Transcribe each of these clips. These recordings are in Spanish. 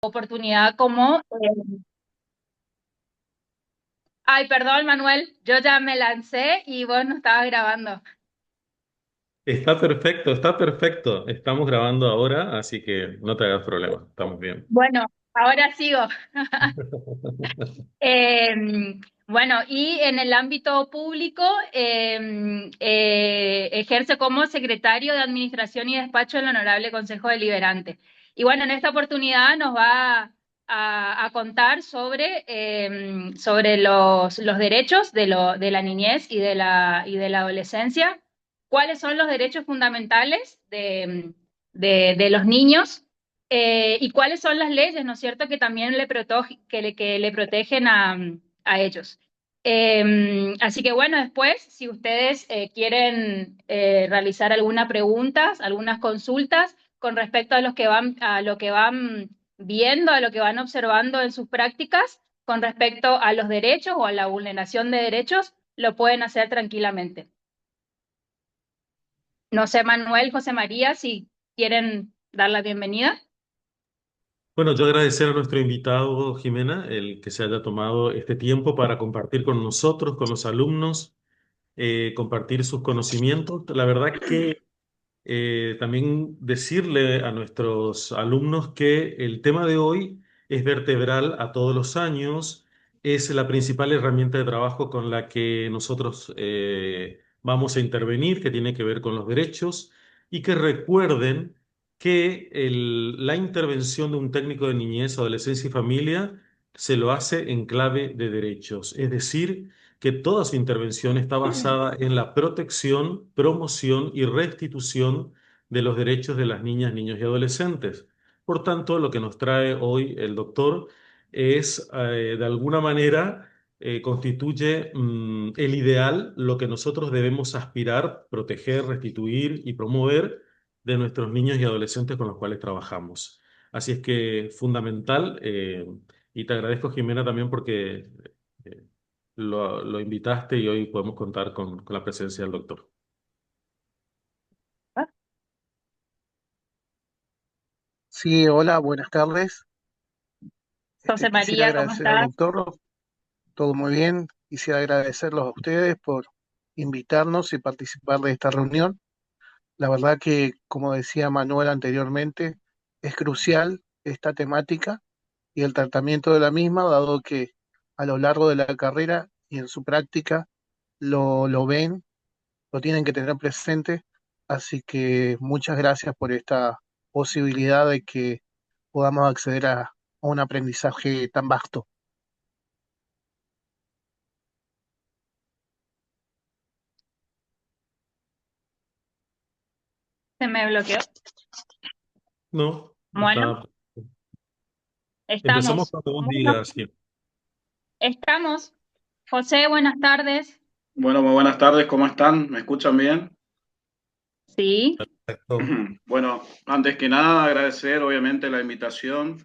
oportunidad como... Ay, perdón, Manuel, yo ya me lancé y vos no estabas grabando. Está perfecto, está perfecto. Estamos grabando ahora, así que no te hagas problema. Estamos bien. Bueno, ahora sigo. Bueno, y en el ámbito público ejerce como secretario de Administración y Despacho del Honorable Consejo Deliberante. Y bueno, en esta oportunidad nos va a contar sobre los derechos de la niñez y de la adolescencia, cuáles son los derechos fundamentales de los niños y cuáles son las leyes, ¿no es cierto?, que también que le protegen a ellos. Así que bueno, después, si ustedes quieren realizar algunas preguntas, algunas consultas con respecto a, a lo que van viendo, a lo que van observando en sus prácticas, con respecto a los derechos o a la vulneración de derechos, lo pueden hacer tranquilamente. No sé, Manuel, José María, si quieren dar la bienvenida. Bueno, yo agradecer a nuestro invitado, Jimena, el que se haya tomado este tiempo para compartir con nosotros, con los alumnos, compartir sus conocimientos. La verdad que también decirle a nuestros alumnos que el tema de hoy es vertebral a todos los años, es la principal herramienta de trabajo con la que nosotros vamos a intervenir, que tiene que ver con los derechos, y que recuerden que la intervención de un técnico de niñez, adolescencia y familia se lo hace en clave de derechos, es decir, que toda su intervención está basada en la protección, promoción y restitución de los derechos de las niñas, niños y adolescentes. Por tanto, lo que nos trae hoy el doctor es, de alguna manera, constituye el ideal, lo que nosotros debemos aspirar, proteger, restituir y promover de nuestros niños y adolescentes con los cuales trabajamos. Así es que fundamental, y te agradezco, Jimena, también porque eh, lo invitaste y hoy podemos contar con la presencia del doctor. Sí, hola, buenas tardes. José Quisiera María, ¿cómo agradecer al estás? doctor, todo muy bien. Quisiera agradecerlos a ustedes por invitarnos y participar de esta reunión. La verdad que, como decía Manuel anteriormente, es crucial esta temática y el tratamiento de la misma, dado que a lo largo de la carrera y en su práctica lo ven, lo tienen que tener presente. Así que muchas gracias por esta posibilidad de que podamos acceder a un aprendizaje tan vasto. Se me bloqueó. No, Bueno, está. Empezamos estamos. cuando vos Bueno, digas, sí. estamos. José, buenas tardes. Bueno, muy buenas tardes, ¿cómo están? ¿Me escuchan bien? Sí, Perfecto. Bueno, antes que nada agradecer obviamente la invitación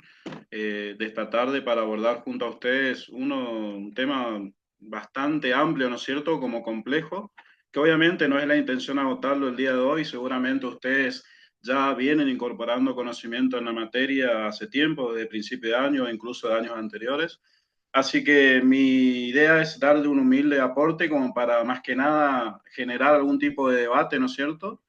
de esta tarde para abordar junto a ustedes un tema bastante amplio, ¿no es cierto? Como complejo, que obviamente no es la intención agotarlo el día de hoy, seguramente ustedes ya vienen incorporando conocimiento en la materia hace tiempo, desde principio de año, incluso de años anteriores. Así que mi idea es darle un humilde aporte como para más que nada generar algún tipo de debate, ¿no es cierto?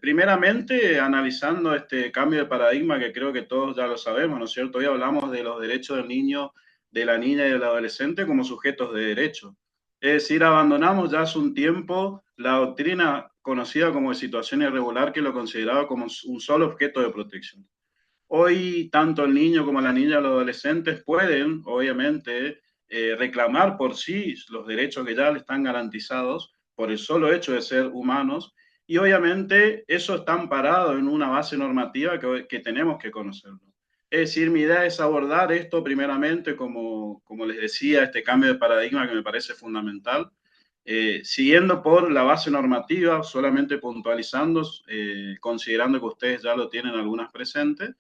Primeramente, analizando este cambio de paradigma que creo que todos ya lo sabemos, ¿no es cierto? Hoy hablamos de los derechos del niño, de la niña y del adolescente como sujetos de derecho. Es decir, abandonamos ya hace un tiempo la doctrina conocida como de situación irregular que lo consideraba como un solo objeto de protección. Hoy tanto el niño como la niña, los adolescentes pueden, obviamente, reclamar por sí los derechos que ya les están garantizados por el solo hecho de ser humanos y obviamente eso está amparado en una base normativa que tenemos que conocerlo. Es decir, mi idea es abordar esto primeramente, como les decía, este cambio de paradigma que me parece fundamental, siguiendo por la base normativa, solamente puntualizando, considerando que ustedes ya lo tienen algunas presentes,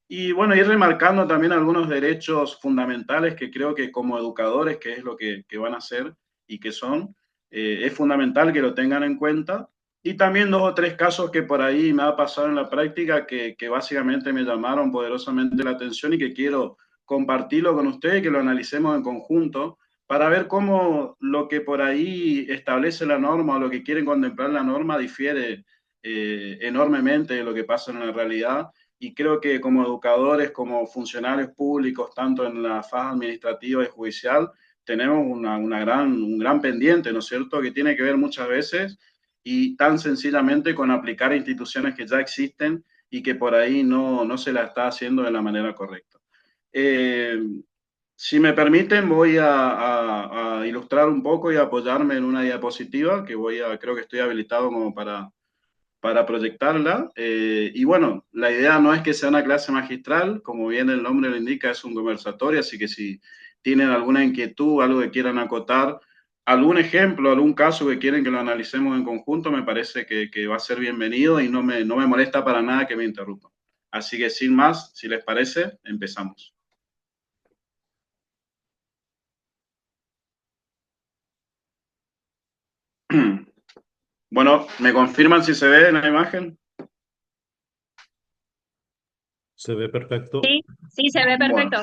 y bueno, ir remarcando también algunos derechos fundamentales que creo que como educadores, que es lo que van a hacer y que son, es fundamental que lo tengan en cuenta. Y también 2 o 3 casos que por ahí me ha pasado en la práctica que básicamente me llamaron poderosamente la atención y que quiero compartirlo con ustedes, que lo analicemos en conjunto para ver cómo lo que por ahí establece la norma o lo que quieren contemplar la norma difiere enormemente de lo que pasa en la realidad. Y creo que como educadores, como funcionarios públicos, tanto en la faz administrativa y judicial, tenemos un gran pendiente, ¿no es cierto?, que tiene que ver muchas veces y tan sencillamente con aplicar a instituciones que ya existen y que por ahí no se la está haciendo de la manera correcta. Si me permiten, voy a ilustrar un poco y apoyarme en una diapositiva que creo que estoy habilitado como para proyectarla. Y bueno, la idea no es que sea una clase magistral, como bien el nombre lo indica, es un conversatorio, así que si tienen alguna inquietud, algo que quieran acotar, algún ejemplo, algún caso que quieren que lo analicemos en conjunto, me parece que va a ser bienvenido y no me molesta para nada que me interrumpan. Así que sin más, si les parece, empezamos. Bueno, ¿me confirman si se ve en la imagen? Se ve perfecto. Sí, sí, se ve Bueno, perfecto.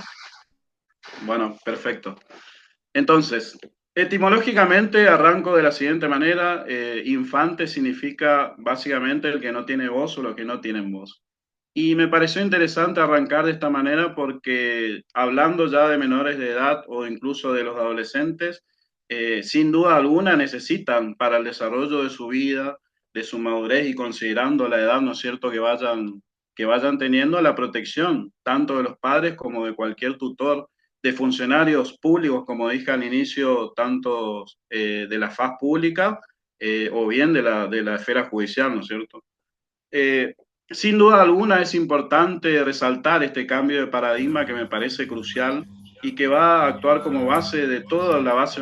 bueno, perfecto. Entonces, etimológicamente arranco de la siguiente manera. Infante significa básicamente el que no tiene voz o los que no tienen voz. Y me pareció interesante arrancar de esta manera porque hablando ya de menores de edad o incluso de los adolescentes, sin duda alguna necesitan para el desarrollo de su vida, de su madurez y considerando la edad, ¿no es cierto?, que vayan teniendo la protección tanto de los padres como de cualquier tutor, de funcionarios públicos, como dije al inicio, tanto de la faz pública o bien de la esfera judicial, ¿no es cierto? Eh, Sin duda alguna es importante resaltar este cambio de paradigma que me parece crucial y que va a actuar como base de toda la base,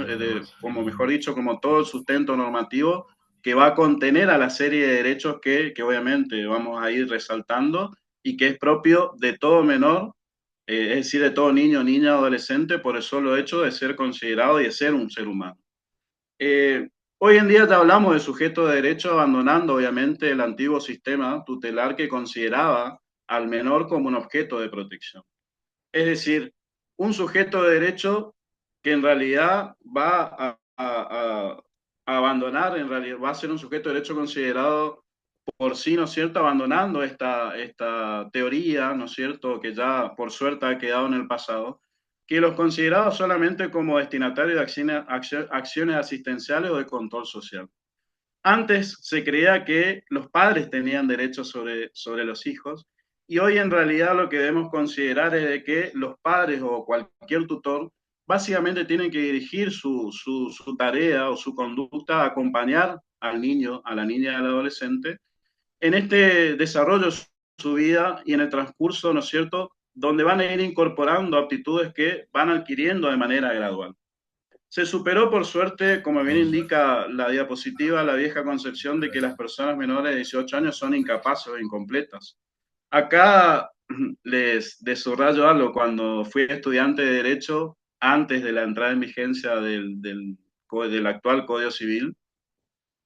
como mejor dicho, como todo el sustento normativo que va a contener a la serie de derechos que obviamente vamos a ir resaltando y que es propio de todo menor, es decir, de todo niño, niña, adolescente, por el solo hecho de ser considerado y de ser un ser humano. Eh, Hoy en día te hablamos de sujeto de derecho abandonando obviamente el antiguo sistema tutelar que consideraba al menor como un objeto de protección. Es decir, un sujeto de derecho que en realidad va a abandonar, en realidad va a ser un sujeto de derecho considerado por sí, ¿no es cierto?, abandonando esta teoría, ¿no es cierto?, que ya por suerte ha quedado en el pasado, que los consideraba solamente como destinatarios de acciones asistenciales o de control social. Antes se creía que los padres tenían derechos sobre los hijos y hoy en realidad lo que debemos considerar es de que los padres o cualquier tutor básicamente tienen que dirigir su tarea o su conducta a acompañar al niño, a la niña y al adolescente en este desarrollo de su vida y en el transcurso, ¿no es cierto?, donde van a ir incorporando aptitudes que van adquiriendo de manera gradual. Se superó, por suerte, como bien indica la diapositiva, la vieja concepción de que las personas menores de 18 años son incapaces o incompletas. Acá les subrayo algo. Cuando fui estudiante de Derecho, antes de la entrada en vigencia del actual Código Civil,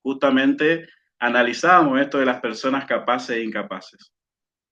justamente analizábamos esto de las personas capaces e incapaces.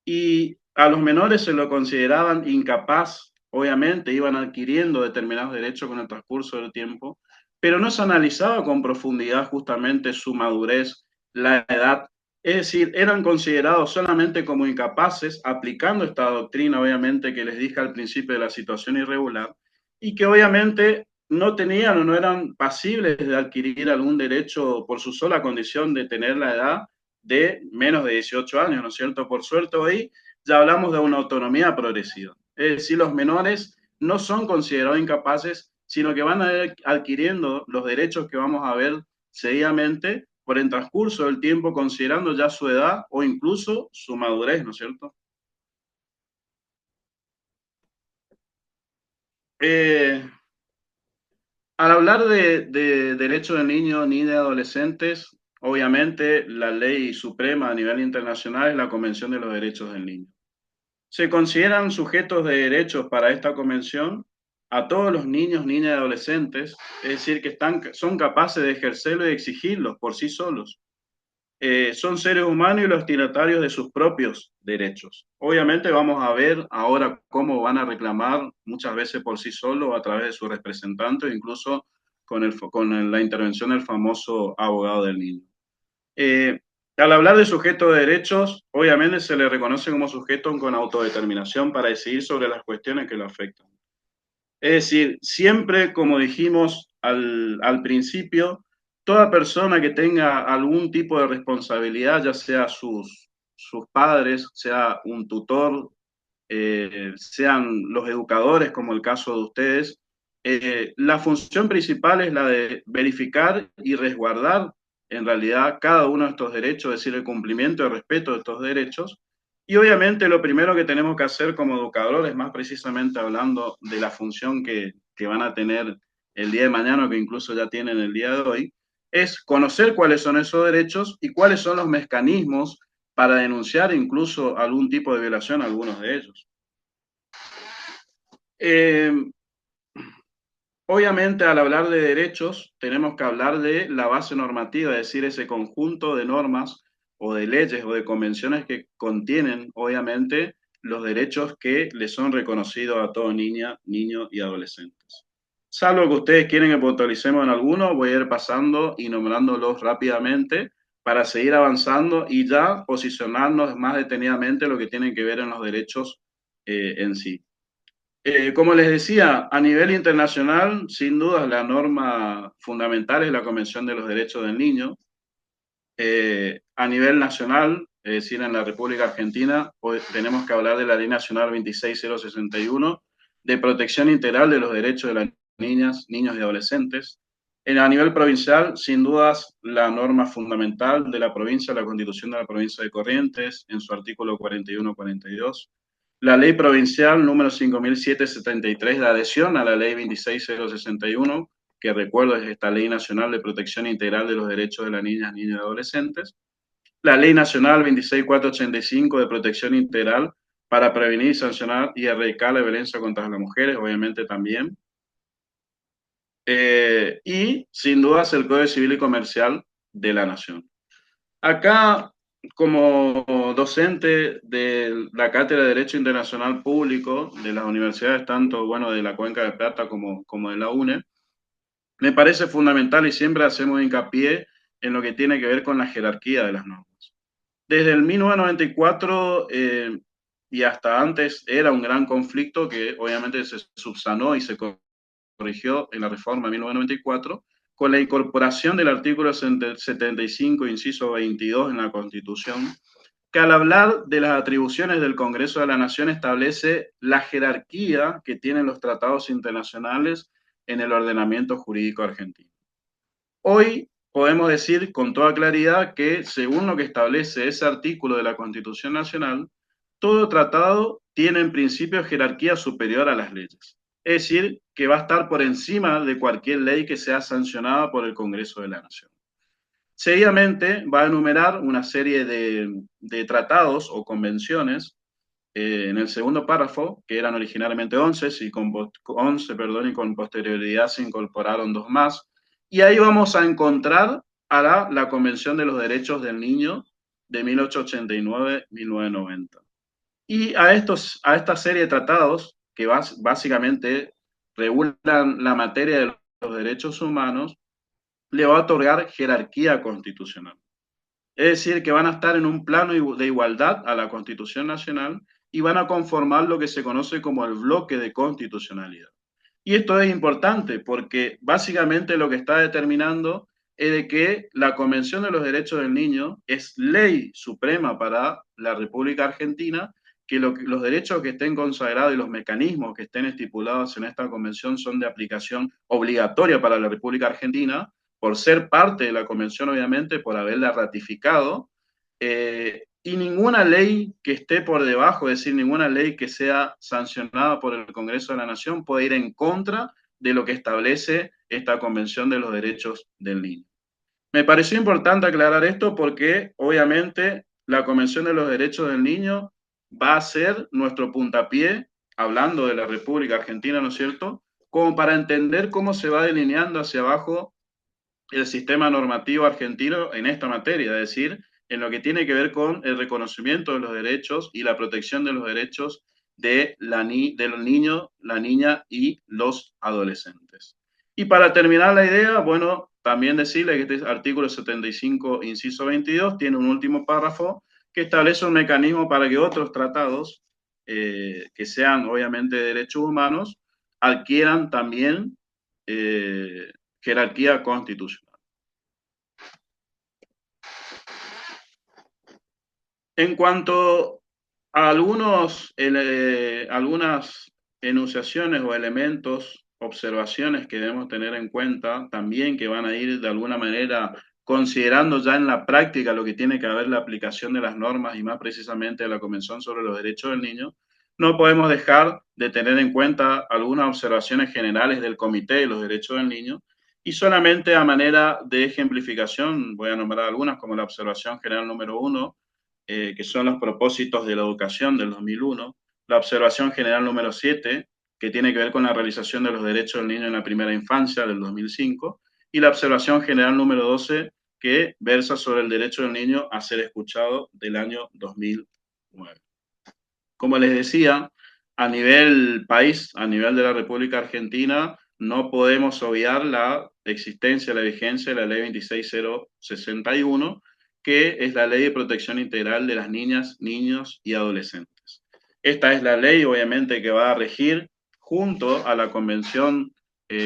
Y a los menores se lo consideraban incapaz, obviamente iban adquiriendo determinados derechos con el transcurso del tiempo, pero no se analizaba con profundidad justamente su madurez, la edad, es decir, eran considerados solamente como incapaces, aplicando esta doctrina, obviamente, que les dije al principio de la situación irregular, y que obviamente no tenían o no eran pasibles de adquirir algún derecho por su sola condición de tener la edad de menos de 18 años, ¿no es cierto? Por suerte hoy ya hablamos de una autonomía progresiva. Es decir, los menores no son considerados incapaces, sino que van a ir adquiriendo los derechos que vamos a ver seguidamente por el transcurso del tiempo, considerando ya su edad o incluso su madurez, ¿no es cierto? Al hablar de derechos de niños, niñas y adolescentes, obviamente la ley suprema a nivel internacional es la Convención de los Derechos del Niño. Se consideran sujetos de derechos para esta convención a todos los niños, niñas y adolescentes, es decir, que son capaces de ejercerlo y de exigirlos por sí solos. son seres humanos y los destinatarios de sus propios derechos. Obviamente vamos a ver ahora cómo van a reclamar muchas veces por sí solos a través de sus representantes, incluso con la intervención del famoso abogado del niño. Al hablar de sujeto de derechos, obviamente se le reconoce como sujeto con autodeterminación para decidir sobre las cuestiones que lo afectan. Es decir, siempre, como dijimos al principio, toda persona que tenga algún tipo de responsabilidad, ya sea sus padres, sea un tutor, sean los educadores, como el caso de ustedes, la función principal es la de verificar y resguardar en realidad cada uno de estos derechos, es decir, el cumplimiento y el respeto de estos derechos. Y obviamente lo primero que tenemos que hacer como educadores, más precisamente hablando de la función que van a tener el día de mañana, o que incluso ya tienen el día de hoy, es conocer cuáles son esos derechos y cuáles son los mecanismos para denunciar incluso algún tipo de violación a algunos de ellos. Obviamente, al hablar de derechos, tenemos que hablar de la base normativa, es decir, ese conjunto de normas o de leyes o de convenciones que contienen, obviamente, los derechos que le son reconocidos a toda niña, niño y adolescentes. Salvo que ustedes quieren que puntualicemos en alguno, voy a ir pasando y nombrándolos rápidamente para seguir avanzando y ya posicionarnos más detenidamente en lo que tiene que ver en los derechos en sí. Como les decía, a nivel internacional, sin duda la norma fundamental es la Convención de los Derechos del Niño. A nivel nacional, es decir, en la República Argentina, hoy tenemos que hablar de la Ley Nacional 26061 de protección integral de los derechos de las niñas, niños y adolescentes. A nivel provincial, sin dudas, la norma fundamental de la provincia, la Constitución de la provincia de Corrientes, en su artículo 41-42. La ley provincial número 5.773 de adhesión a la ley 26061, que recuerdo es esta Ley Nacional de Protección Integral de los Derechos de las Niñas, Niños y Adolescentes. La Ley Nacional 26485 de Protección Integral para prevenir, sancionar y erradicar la violencia contra las mujeres, obviamente también. Y, sin dudas, el Código Civil y Comercial de la Nación. Acá, como docente de la Cátedra de Derecho Internacional Público de las universidades, tanto de la Cuenca de Plata como de la UNE, me parece fundamental y siempre hacemos hincapié en lo que tiene que ver con la jerarquía de las normas. Desde el 1994 y hasta antes era un gran conflicto que obviamente se subsanó y se corrigió en la reforma de 1994, con la incorporación del artículo 75, inciso 22 en la Constitución, que al hablar de las atribuciones del Congreso de la Nación establece la jerarquía que tienen los tratados internacionales en el ordenamiento jurídico argentino. Hoy podemos decir con toda claridad que, según lo que establece ese artículo de la Constitución Nacional, todo tratado tiene en principio jerarquía superior a las leyes. Es decir, que va a estar por encima de cualquier ley que sea sancionada por el Congreso de la Nación. Seguidamente va a enumerar una serie de tratados o convenciones en el segundo párrafo, que eran originalmente 11, y con posterioridad se incorporaron 2 más, y ahí vamos a encontrar a la Convención de los Derechos del Niño de 1889-1990. Y a esta serie de tratados, que básicamente regulan la materia de los derechos humanos, le va a otorgar jerarquía constitucional. Es decir, que van a estar en un plano de igualdad a la Constitución Nacional y van a conformar lo que se conoce como el bloque de constitucionalidad. Y esto es importante porque básicamente lo que está determinando es de que la Convención de los Derechos del Niño es ley suprema para la República Argentina, que los derechos que estén consagrados y los mecanismos que estén estipulados en esta convención son de aplicación obligatoria para la República Argentina, por ser parte de la convención, obviamente, por haberla ratificado, y ninguna ley que esté por debajo, es decir, ninguna ley que sea sancionada por el Congreso de la Nación puede ir en contra de lo que establece esta Convención de los Derechos del Niño. Me pareció importante aclarar esto porque, obviamente, la Convención de los Derechos del Niño va a ser nuestro puntapié, hablando de la República Argentina, ¿no es cierto?, como para entender cómo se va delineando hacia abajo el sistema normativo argentino en esta materia, es decir, en lo que tiene que ver con el reconocimiento de los derechos y la protección de los derechos de los niños, la niña y los adolescentes. Y para terminar la idea, bueno, también decirle que este artículo 75, inciso 22, tiene un último párrafo que establece un mecanismo para que otros tratados, que sean obviamente de derechos humanos, adquieran también jerarquía constitucional. En cuanto a algunas enunciaciones o elementos, observaciones que debemos tener en cuenta, también que van a ir de alguna manera considerando ya en la práctica lo que tiene que haber la aplicación de las normas y más precisamente de la Convención sobre los Derechos del Niño, no podemos dejar de tener en cuenta algunas observaciones generales del Comité de los Derechos del Niño y solamente a manera de ejemplificación voy a nombrar algunas como la observación general número 1, que son los propósitos de la educación del 2001, la observación general número 7, que tiene que ver con la realización de los derechos del niño en la primera infancia del 2005, y la observación general número 12, que versa sobre el derecho del niño a ser escuchado del año 2009. Como les decía, a nivel país, a nivel de la República Argentina, no podemos obviar la existencia, la vigencia de la ley 26061, que es la Ley de Protección Integral de las Niñas, Niños y Adolescentes. Esta es la ley, obviamente, que va a regir junto a la Convención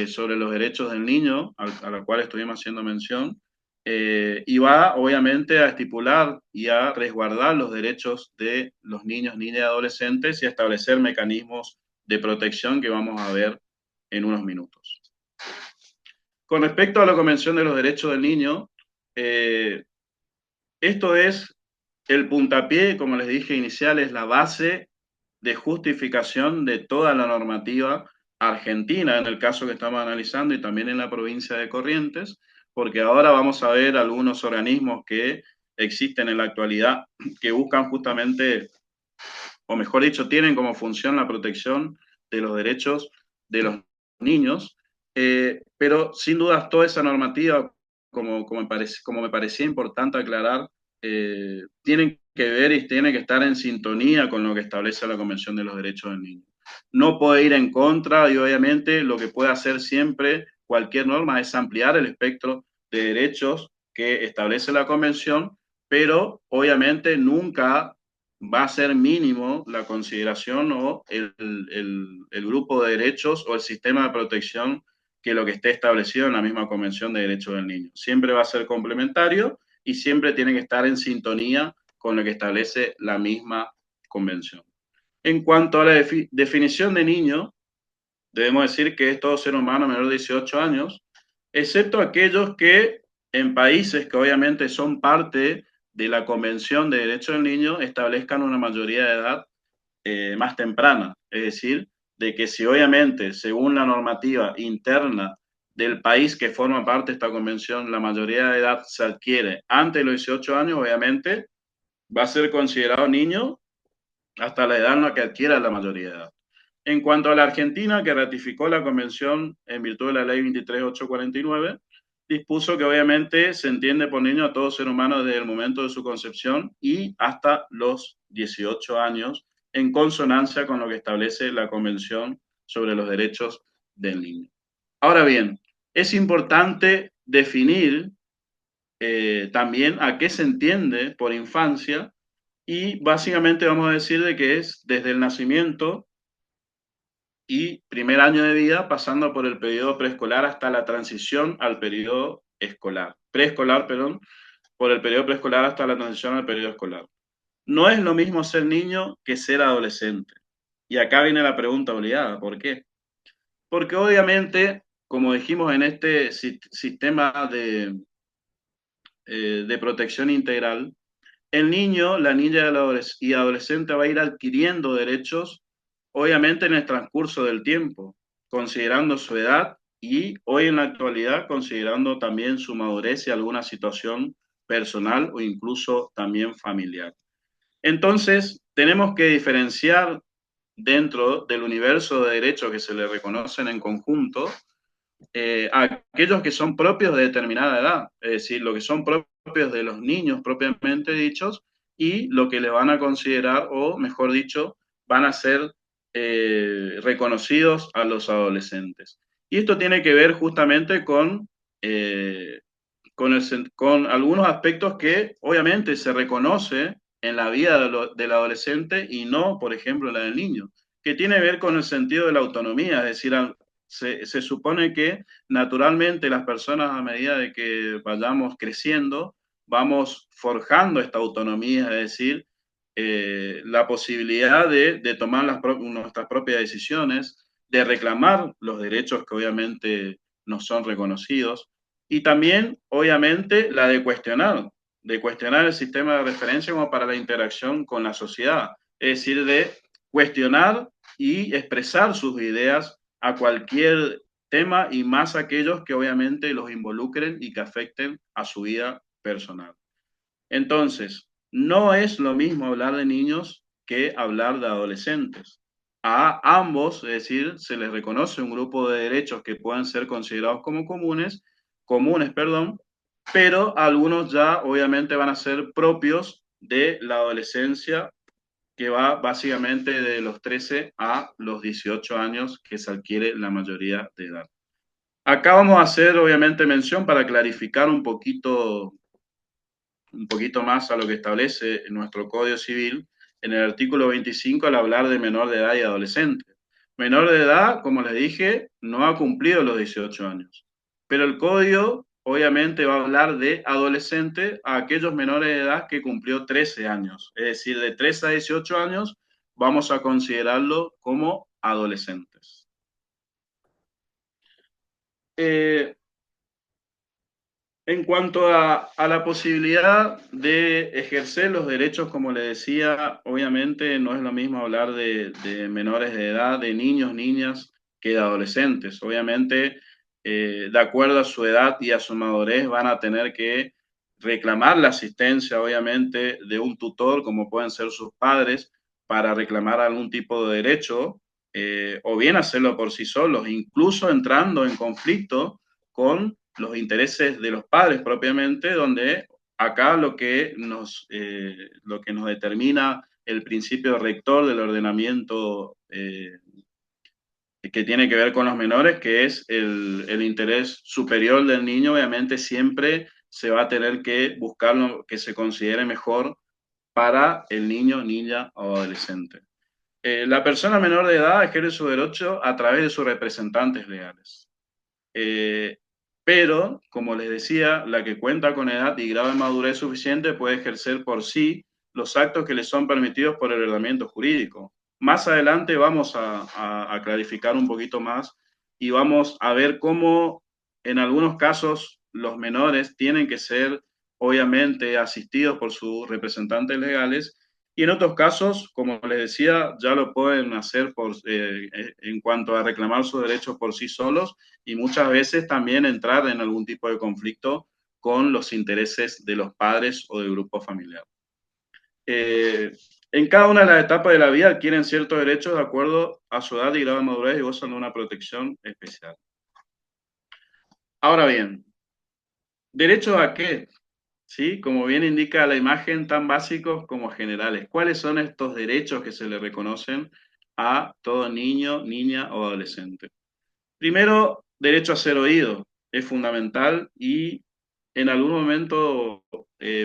sobre los Derechos del Niño, a la cual estuvimos haciendo mención, y va, obviamente, a estipular y a resguardar los derechos de los niños, niñas y adolescentes y a establecer mecanismos de protección que vamos a ver en unos minutos. Con respecto a la Convención de los Derechos del Niño, esto es el puntapié, como les dije inicial, es la base de justificación de toda la normativa argentina, en el caso que estamos analizando, y también en la provincia de Corrientes, porque ahora vamos a ver algunos organismos que existen en la actualidad que buscan justamente, o mejor dicho, tienen como función la protección de los derechos de los niños, pero sin dudas toda esa normativa, como me parecía importante aclarar, tienen que ver y tienen que estar en sintonía con lo que establece la Convención de los Derechos del Niño. No puede ir en contra y obviamente lo que puede hacer siempre cualquier norma es ampliar el espectro de derechos que establece la Convención, pero obviamente nunca va a ser mínimo la consideración o el grupo de derechos o el sistema de protección que lo que esté establecido en la misma Convención de Derechos del Niño. Siempre va a ser complementario y siempre tiene que estar en sintonía con lo que establece la misma convención. En cuanto a la definición de niño, debemos decir que es todo ser humano menor de 18 años, excepto aquellos que en países que obviamente son parte de la Convención de Derechos del Niño establezcan una mayoría de edad más temprana. Es decir, de que si obviamente, según la normativa interna del país que forma parte de esta convención, la mayoría de edad se adquiere antes de los 18 años, obviamente va a ser considerado niño hasta la edad en la que adquiera la mayoría de edad. En cuanto a la Argentina, que ratificó la convención en virtud de la ley 23849, dispuso que obviamente se entiende por niño a todo ser humano desde el momento de su concepción y hasta los 18 años, en consonancia con lo que establece la Convención sobre los Derechos del Niño. Ahora bien, es importante definir también a qué se entiende por infancia y básicamente vamos a decir de que es desde el nacimiento y primer año de vida, pasando por el periodo preescolar hasta la transición al periodo escolar. Preescolar, perdón, por el periodo preescolar hasta la transición al periodo escolar. No es lo mismo ser niño que ser adolescente. Y acá viene la pregunta obligada, ¿por qué? Porque obviamente, como dijimos en este sistema de protección integral, el niño, la niña y adolescente va a ir adquiriendo derechos, obviamente en el transcurso del tiempo, considerando su edad y hoy en la actualidad considerando también su madurez y alguna situación personal o incluso también familiar. Entonces, tenemos que diferenciar dentro del universo de derechos que se le reconocen en conjunto, aquellos que son propios de determinada edad, es decir, lo que son propios propios de los niños propiamente dichos y lo que le van a considerar, o mejor dicho, van a ser reconocidos a los adolescentes. Y esto tiene que ver justamente con algunos aspectos que obviamente se reconoce en la vida del adolescente y no, por ejemplo, la del niño, que tiene que ver con el sentido de la autonomía, es decir, se supone que naturalmente las personas a medida de que vayamos creciendo, vamos forjando esta autonomía, es decir, la posibilidad de tomar nuestras propias decisiones, de reclamar los derechos que obviamente nos son reconocidos, y también, obviamente, la de cuestionar el sistema de referencia como para la interacción con la sociedad, es decir, de cuestionar y expresar sus ideas a cualquier tema y más aquellos que obviamente los involucren y que afecten a su vida personal. Entonces, no es lo mismo hablar de niños que hablar de adolescentes. A ambos, es decir, se les reconoce un grupo de derechos que pueden ser considerados como comunes, perdón, pero algunos ya obviamente van a ser propios de la adolescencia, que va básicamente de los 13 a los 18 años que se adquiere la mayoría de edad. Acá vamos a hacer obviamente mención para clarificar un poquito más a lo que establece nuestro Código Civil en el artículo 25 al hablar de menor de edad y adolescente. Menor de edad, como les dije, no ha cumplido los 18 años, pero el Código obviamente va a hablar de adolescente a aquellos menores de edad que cumplió 13 años, es decir, de 13 a 18 años vamos a considerarlo como adolescentes. En cuanto a la posibilidad de ejercer los derechos, como le decía, obviamente no es lo mismo hablar de menores de edad, de niños, niñas, que de adolescentes. Obviamente, de acuerdo a su edad y a su madurez, van a tener que reclamar la asistencia, obviamente, de un tutor, como pueden ser sus padres, para reclamar algún tipo de derecho, o bien hacerlo por sí solos, incluso entrando en conflicto con los intereses de los padres propiamente, donde acá lo que nos determina el principio rector del ordenamiento que tiene que ver con los menores, que es el interés superior del niño, obviamente siempre se va a tener que buscar lo que se considere mejor para el niño, niña o adolescente. La persona menor de edad ejerce su derecho a través de sus representantes legales. Pero, como les decía, la que cuenta con edad y grado de madurez suficiente puede ejercer por sí los actos que le son permitidos por el ordenamiento jurídico. Más adelante vamos a clarificar un poquito más y vamos a ver cómo en algunos casos los menores tienen que ser obviamente asistidos por sus representantes legales y en otros casos, como les decía, ya lo pueden hacer en cuanto a reclamar sus derechos por sí solos y muchas veces también entrar en algún tipo de conflicto con los intereses de los padres o del grupo familiar. En cada una de las etapas de la vida adquieren ciertos derechos de acuerdo a su edad y grado de madurez y gozan de una protección especial. Ahora bien, ¿derechos a qué? ¿Sí? Como bien indica la imagen, tan básicos como generales. ¿Cuáles son estos derechos que se le reconocen a todo niño, niña o adolescente? Primero, derecho a ser oído. Es fundamental y en algún momento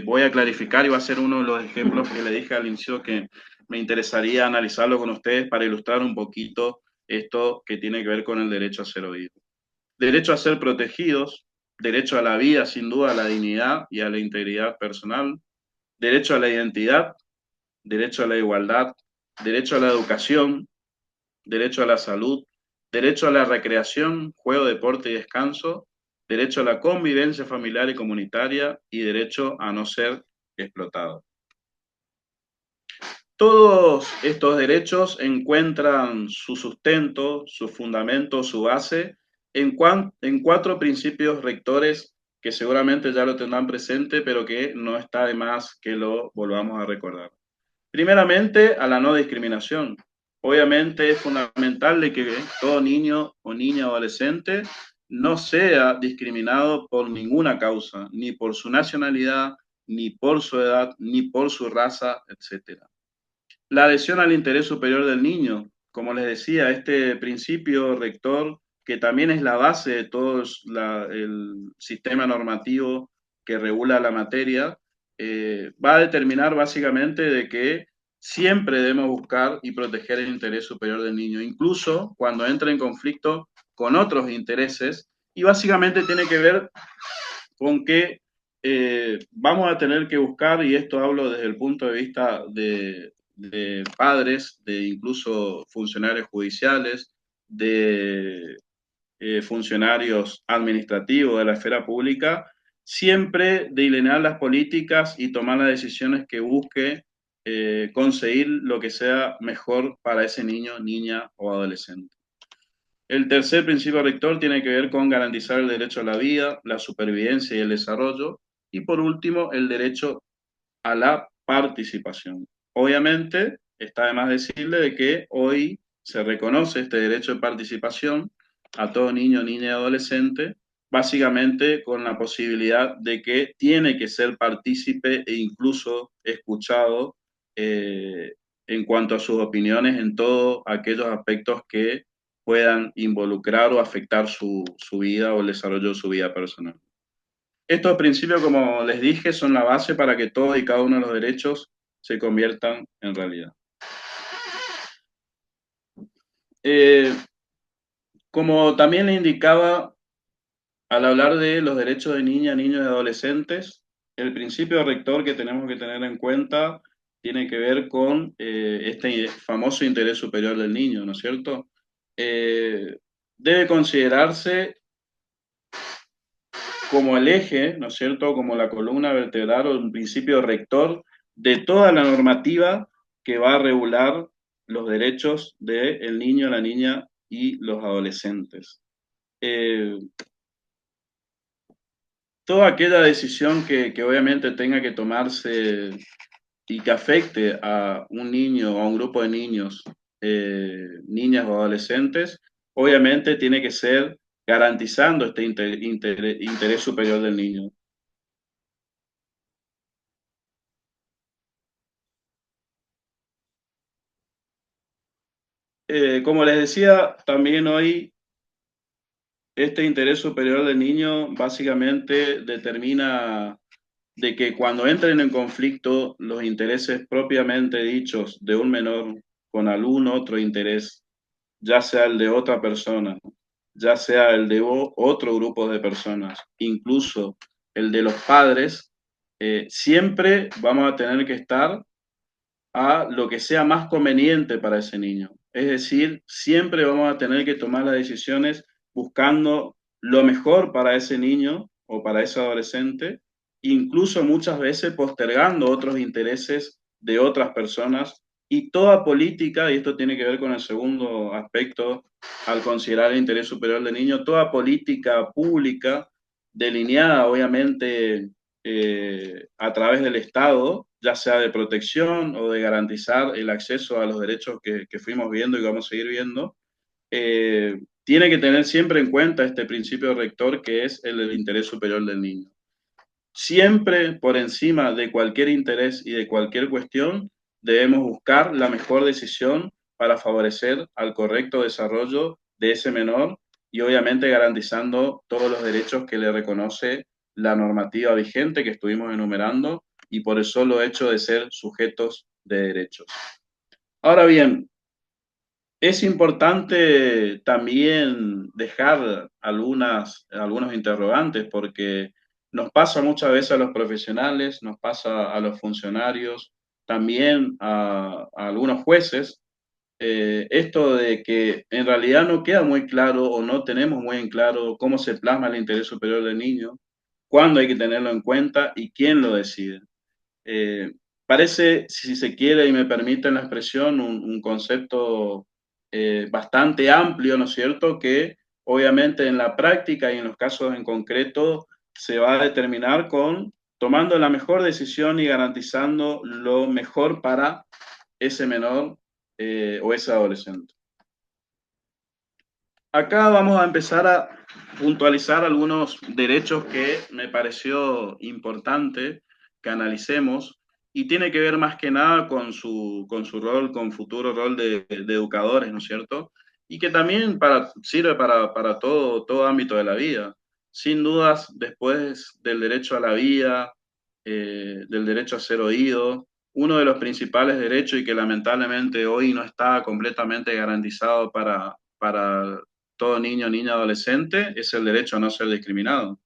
voy a clarificar y va a ser uno de los ejemplos que le dije al inicio que me interesaría analizarlo con ustedes para ilustrar un poquito esto que tiene que ver con el derecho a ser oído. Derecho a ser protegidos, derecho a la vida, sin duda, a la dignidad y a la integridad personal, derecho a la identidad, derecho a la igualdad, derecho a la educación, derecho a la salud, derecho a la recreación, juego, deporte y descanso, derecho a la convivencia familiar y comunitaria y derecho a no ser explotado. Todos estos derechos encuentran su sustento, su fundamento, su base en 4 principios rectores que seguramente ya lo tendrán presente, pero que no está de más que lo volvamos a recordar. Primeramente, a la no discriminación. Obviamente es fundamental de que todo niño o niña o adolescente no sea discriminado por ninguna causa, ni por su nacionalidad, ni por su edad, ni por su raza, etc. La adhesión al interés superior del niño, como les decía, este principio rector, que también es la base de todo el sistema normativo que regula la materia, va a determinar básicamente de que siempre debemos buscar y proteger el interés superior del niño, incluso cuando entra en conflicto con otros intereses, y básicamente tiene que ver con que vamos a tener que buscar, y esto hablo desde el punto de vista de padres, de incluso funcionarios judiciales, de funcionarios administrativos de la esfera pública, siempre delinear las políticas y tomar las decisiones que busque conseguir lo que sea mejor para ese niño, niña o adolescente. El tercer principio rector tiene que ver con garantizar el derecho a la vida, la supervivencia y el desarrollo. Y por último, el derecho a la participación. Obviamente, está de más decirle de que hoy se reconoce este derecho de participación a todo niño, niña y adolescente, básicamente con la posibilidad de que tiene que ser partícipe e incluso escuchado en cuanto a sus opiniones en todos aquellos aspectos que puedan involucrar o afectar su vida o el desarrollo de su vida personal. Estos principios, como les dije, son la base para que todos y cada uno de los derechos se conviertan en realidad. Como también le indicaba al hablar de los derechos de niñas, niños y adolescentes, el principio rector que tenemos que tener en cuenta tiene que ver con este famoso interés superior del niño, ¿no es cierto? Debe considerarse como el eje, ¿no es cierto?, como la columna vertebral o un principio rector de toda la normativa que va a regular los derechos del niño, la niña y los adolescentes. Toda aquella decisión que obviamente tenga que tomarse y que afecte a un niño o a un grupo de niños, niñas o adolescentes, obviamente tiene que ser garantizando este interés superior del niño. Como les decía, también hoy este interés superior del niño básicamente determina de que cuando entren en conflicto los intereses propiamente dichos de un menor con algún otro interés, ya sea el de otra persona, ya sea el de otro grupo de personas, incluso el de los padres, siempre vamos a tener que estar a lo que sea más conveniente para ese niño. Es decir, siempre vamos a tener que tomar las decisiones buscando lo mejor para ese niño o para ese adolescente, incluso muchas veces postergando otros intereses de otras personas y toda política, y esto tiene que ver con el segundo aspecto al considerar el interés superior del niño, toda política pública delineada obviamente a través del Estado, ya sea de protección o de garantizar el acceso a los derechos que fuimos viendo y vamos a seguir viendo, tiene que tener siempre en cuenta este principio rector que es el del interés superior del niño. Siempre por encima de cualquier interés y de cualquier cuestión, debemos buscar la mejor decisión para favorecer al correcto desarrollo de ese menor y obviamente garantizando todos los derechos que le reconoce la normativa vigente que estuvimos enumerando y por el solo hecho de ser sujetos de derechos. Ahora bien, es importante también dejar algunos interrogantes porque nos pasa muchas veces a los profesionales, nos pasa a los funcionarios, también a algunos jueces, esto de que en realidad no queda muy claro o no tenemos muy en claro cómo se plasma el interés superior del niño, cuándo hay que tenerlo en cuenta y quién lo decide. Parece, si se quiere y me permiten la expresión, un concepto bastante amplio, ¿no es cierto?, que obviamente en la práctica y en los casos en concreto se va a determinar con tomando la mejor decisión y garantizando lo mejor para ese menor o ese adolescente. Acá vamos a empezar puntualizar algunos derechos que me pareció importante que analicemos y tiene que ver más que nada con su rol, con futuro rol de educadores, ¿no es cierto? Y que también sirve para todo ámbito de la vida. Sin dudas, después del derecho a la vida, del derecho a ser oído, uno de los principales derechos y que lamentablemente hoy no está completamente garantizado para todo niño, niña, adolescente, es el derecho a no ser discriminado.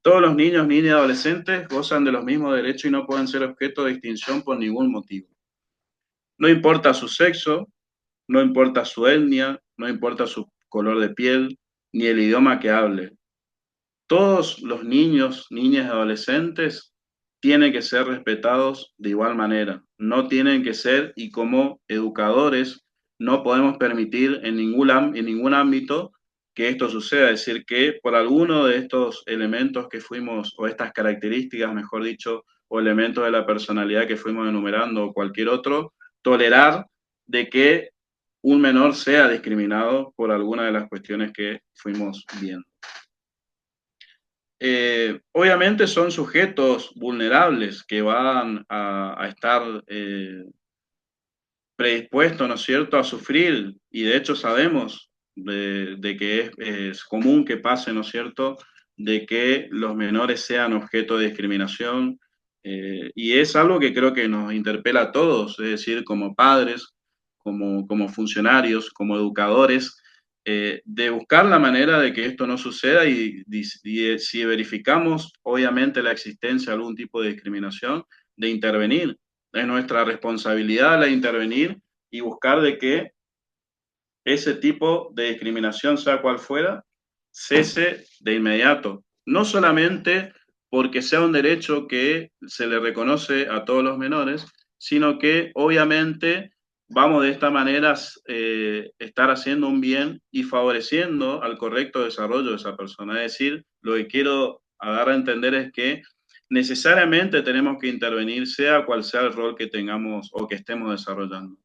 Todos los niños, niñas y adolescentes gozan de los mismos derechos y no pueden ser objeto de distinción por ningún motivo. No importa su sexo, no importa su etnia, no importa su color de piel, ni el idioma que hable. Todos los niños, niñas y adolescentes tienen que ser respetados de igual manera. No tienen que ser, y como educadores no podemos permitir en ningún ámbito que esto suceda. Es decir, que por alguno de estos elementos que fuimos, o estas características, mejor dicho, o elementos de la personalidad que fuimos enumerando, o cualquier otro, tolerar de que un menor sea discriminado por alguna de las cuestiones que fuimos viendo. Obviamente son sujetos vulnerables que van a estar predispuestos, ¿no es cierto?, a sufrir, y de hecho sabemos de que es común que pase, ¿no es cierto?, de que los menores sean objeto de discriminación, y es algo que creo que nos interpela a todos, es decir, como padres, como funcionarios, como educadores, de buscar la manera de que esto no suceda y si verificamos obviamente la existencia de algún tipo de discriminación, de intervenir. Es nuestra responsabilidad la de intervenir y buscar de que ese tipo de discriminación, sea cual fuera, cese de inmediato. No solamente porque sea un derecho que se le reconoce a todos los menores, sino que obviamente vamos de esta manera estar haciendo un bien y favoreciendo al correcto desarrollo de esa persona. Es decir, lo que quiero dar a entender es que necesariamente tenemos que intervenir, sea cual sea el rol que tengamos o que estemos desarrollando,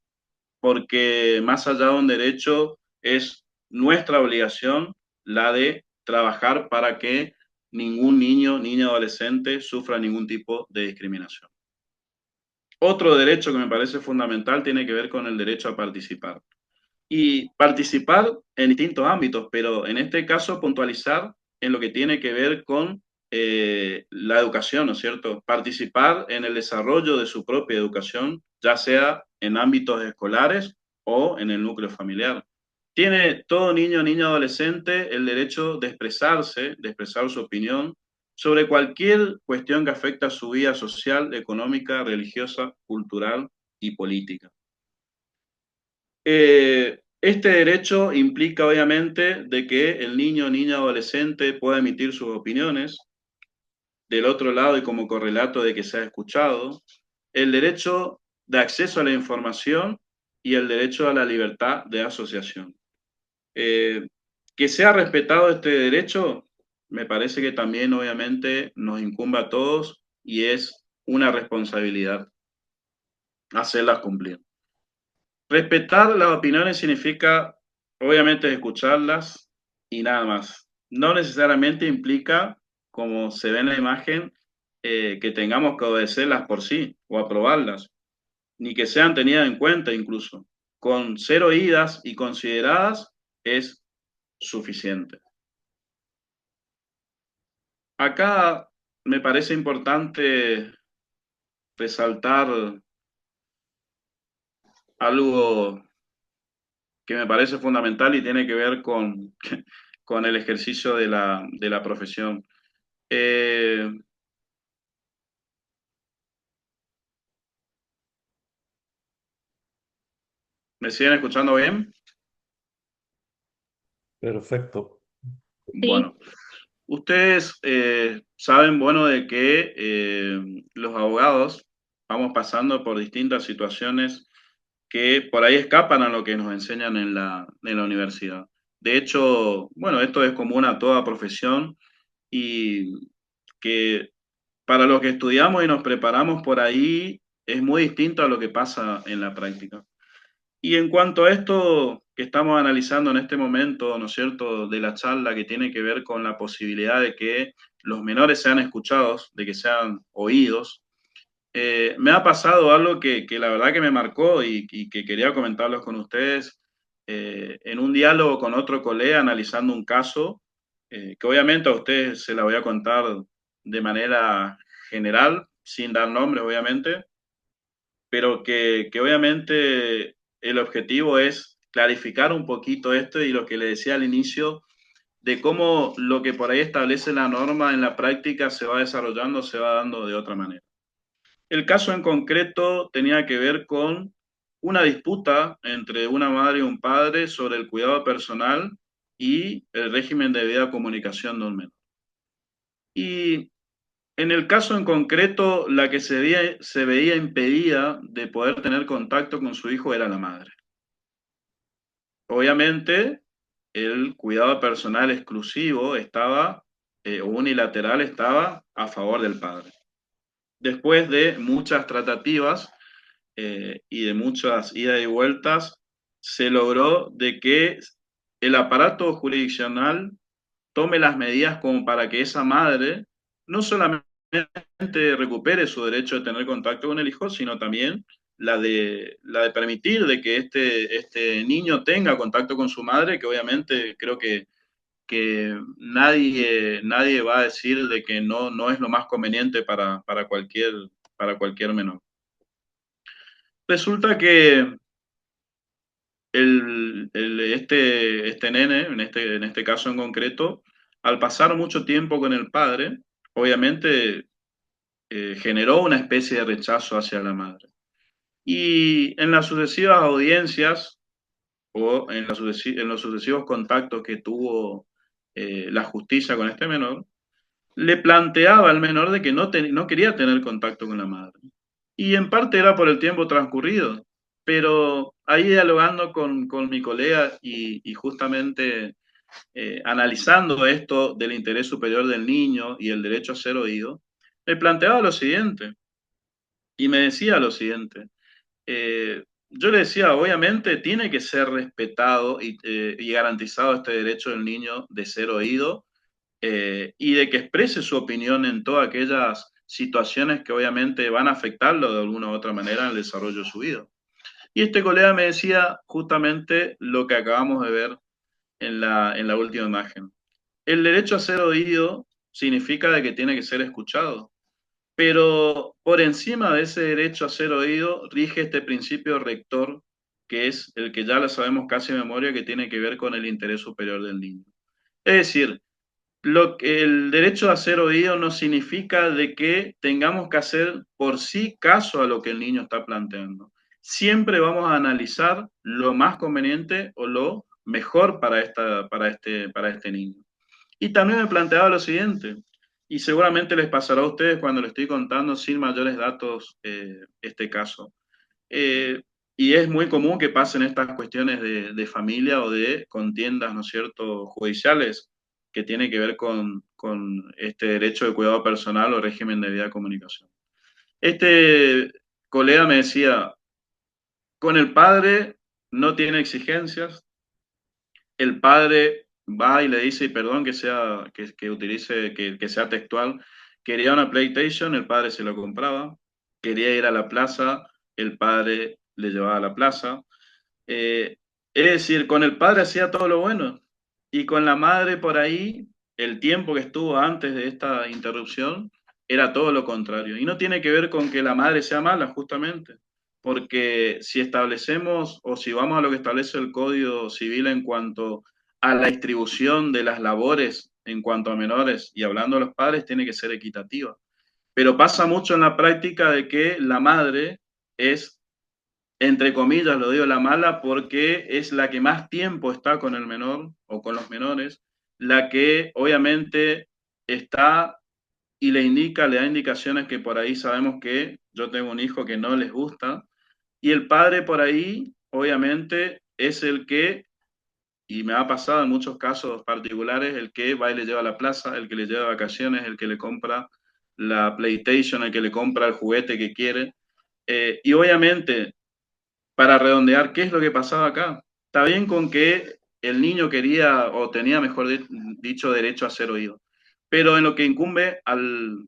porque más allá de un derecho es nuestra obligación la de trabajar para que ningún niño, niña, adolescente sufra ningún tipo de discriminación. Otro derecho que me parece fundamental tiene que ver con el derecho a participar. Y participar en distintos ámbitos, pero en este caso puntualizar en lo que tiene que ver con la educación, ¿no es cierto? Participar en el desarrollo de su propia educación, ya sea en ámbitos escolares o en el núcleo familiar. Tiene todo niño, niña, adolescente el derecho de expresarse, de expresar su opinión sobre cualquier cuestión que afecta a su vida social, económica, religiosa, cultural y política. Este derecho implica obviamente de que el niño, niña, adolescente pueda emitir sus opiniones, del otro lado y como correlato de que sea escuchado, el derecho de acceso a la información y el derecho a la libertad de asociación. Que sea respetado este derecho, me parece que también obviamente nos incumbe a todos y es una responsabilidad hacerlas cumplir. Respetar las opiniones significa, obviamente, escucharlas y nada más. No necesariamente implica, como se ve en la imagen, que tengamos que obedecerlas por sí o aprobarlas, ni que sean tenidas en cuenta incluso. Con ser oídas y consideradas es suficiente. Acá me parece importante resaltar algo que me parece fundamental y tiene que ver con el ejercicio de la profesión. Eh, ¿Me siguen escuchando bien? Perfecto. Sí, Bueno, ustedes saben, bueno, de que los abogados vamos pasando por distintas situaciones que por ahí escapan a lo que nos enseñan en la universidad. De hecho, bueno, esto es común a toda profesión y que para los que estudiamos y nos preparamos por ahí es muy distinto a lo que pasa en la práctica. Y en cuanto a esto que estamos analizando en este momento, ¿no es cierto?, de la charla que tiene que ver con la posibilidad de que los menores sean escuchados, de que sean oídos, me ha pasado algo que la verdad que me marcó y que quería comentarlos con ustedes en un diálogo con otro colega analizando un caso que obviamente a ustedes se la voy a contar de manera general, sin dar nombres obviamente, pero que obviamente el objetivo es clarificar un poquito esto y lo que le decía al inicio de cómo lo que por ahí establece la norma en la práctica se va desarrollando, se va dando de otra manera. El caso en concreto tenía que ver con una disputa entre una madre y un padre sobre el cuidado personal y el régimen de debida comunicación de un menor. Y en el caso en concreto, la que se veía impedida de poder tener contacto con su hijo era la madre. Obviamente, el cuidado personal exclusivo estaba, o unilateral, estaba a favor del padre. Después de muchas tratativas y de muchas idas y vueltas, se logró de que el aparato jurisdiccional tome las medidas como para que esa madre no solamente recupere su derecho de tener contacto con el hijo, sino también la de permitir de que este niño tenga contacto con su madre, que obviamente creo que nadie va a decir de que no es lo más conveniente para cualquier menor. Resulta que este nene, en este caso en concreto, al pasar mucho tiempo con el padre, obviamente generó una especie de rechazo hacia la madre. Y en las sucesivas audiencias o en los sucesivos contactos que tuvo la justicia con este menor, le planteaba al menor de que no quería tener contacto con la madre. Y en parte era por el tiempo transcurrido, pero ahí dialogando con mi colega y justamente analizando esto del interés superior del niño y el derecho a ser oído, me planteaba lo siguiente, y me decía lo siguiente. Yo le decía, obviamente tiene que ser respetado y garantizado este derecho del niño de ser oído y de que exprese su opinión en todas aquellas situaciones que obviamente van a afectarlo de alguna u otra manera en el desarrollo de su vida. Y este colega me decía justamente lo que acabamos de ver en la última imagen. El derecho a ser oído significa de que tiene que ser escuchado, pero por encima de ese derecho a ser oído rige este principio rector, que es el que ya lo sabemos casi de memoria, que tiene que ver con el interés superior del niño. Es decir, el derecho a ser oído no significa de que tengamos que hacer por sí caso a lo que el niño está planteando. Siempre vamos a analizar lo más conveniente o lo mejor para este niño. Y también me planteaba lo siguiente, y seguramente les pasará a ustedes cuando les estoy contando sin mayores datos este caso. Y es muy común que pasen estas cuestiones de familia o de contiendas, ¿no es cierto?, judiciales, que tiene que ver con este derecho de cuidado personal o régimen de debida comunicación. Este colega me decía, con el padre no tiene exigencias, el padre va y le dice, y perdón que utilice, que sea textual, quería una PlayStation, el padre se lo compraba, quería ir a la plaza, el padre le llevaba a la plaza. Eh, es decir, con el padre hacía todo lo bueno y con la madre por ahí, el tiempo que estuvo antes de esta interrupción era todo lo contrario. Y no tiene que ver con que la madre sea mala, justamente, porque si establecemos o si vamos a lo que establece el Código Civil en cuanto a la distribución de las labores en cuanto a menores y hablando de los padres, tiene que ser equitativa. Pero pasa mucho en la práctica de que la madre es, entre comillas, lo digo, la mala porque es la que más tiempo está con el menor o con los menores, la que obviamente está y le da indicaciones que por ahí sabemos que yo tengo un hijo que no les gusta, y el padre por ahí, obviamente, es el que, y me ha pasado en muchos casos particulares, el que va y le lleva a la plaza, el que le lleva a vacaciones, el que le compra la PlayStation, el que le compra el juguete que quiere. Y obviamente para redondear, ¿qué es lo que pasaba acá? Está bien con que el niño quería o tenía, mejor dicho, derecho a ser oído, pero en lo que incumbe al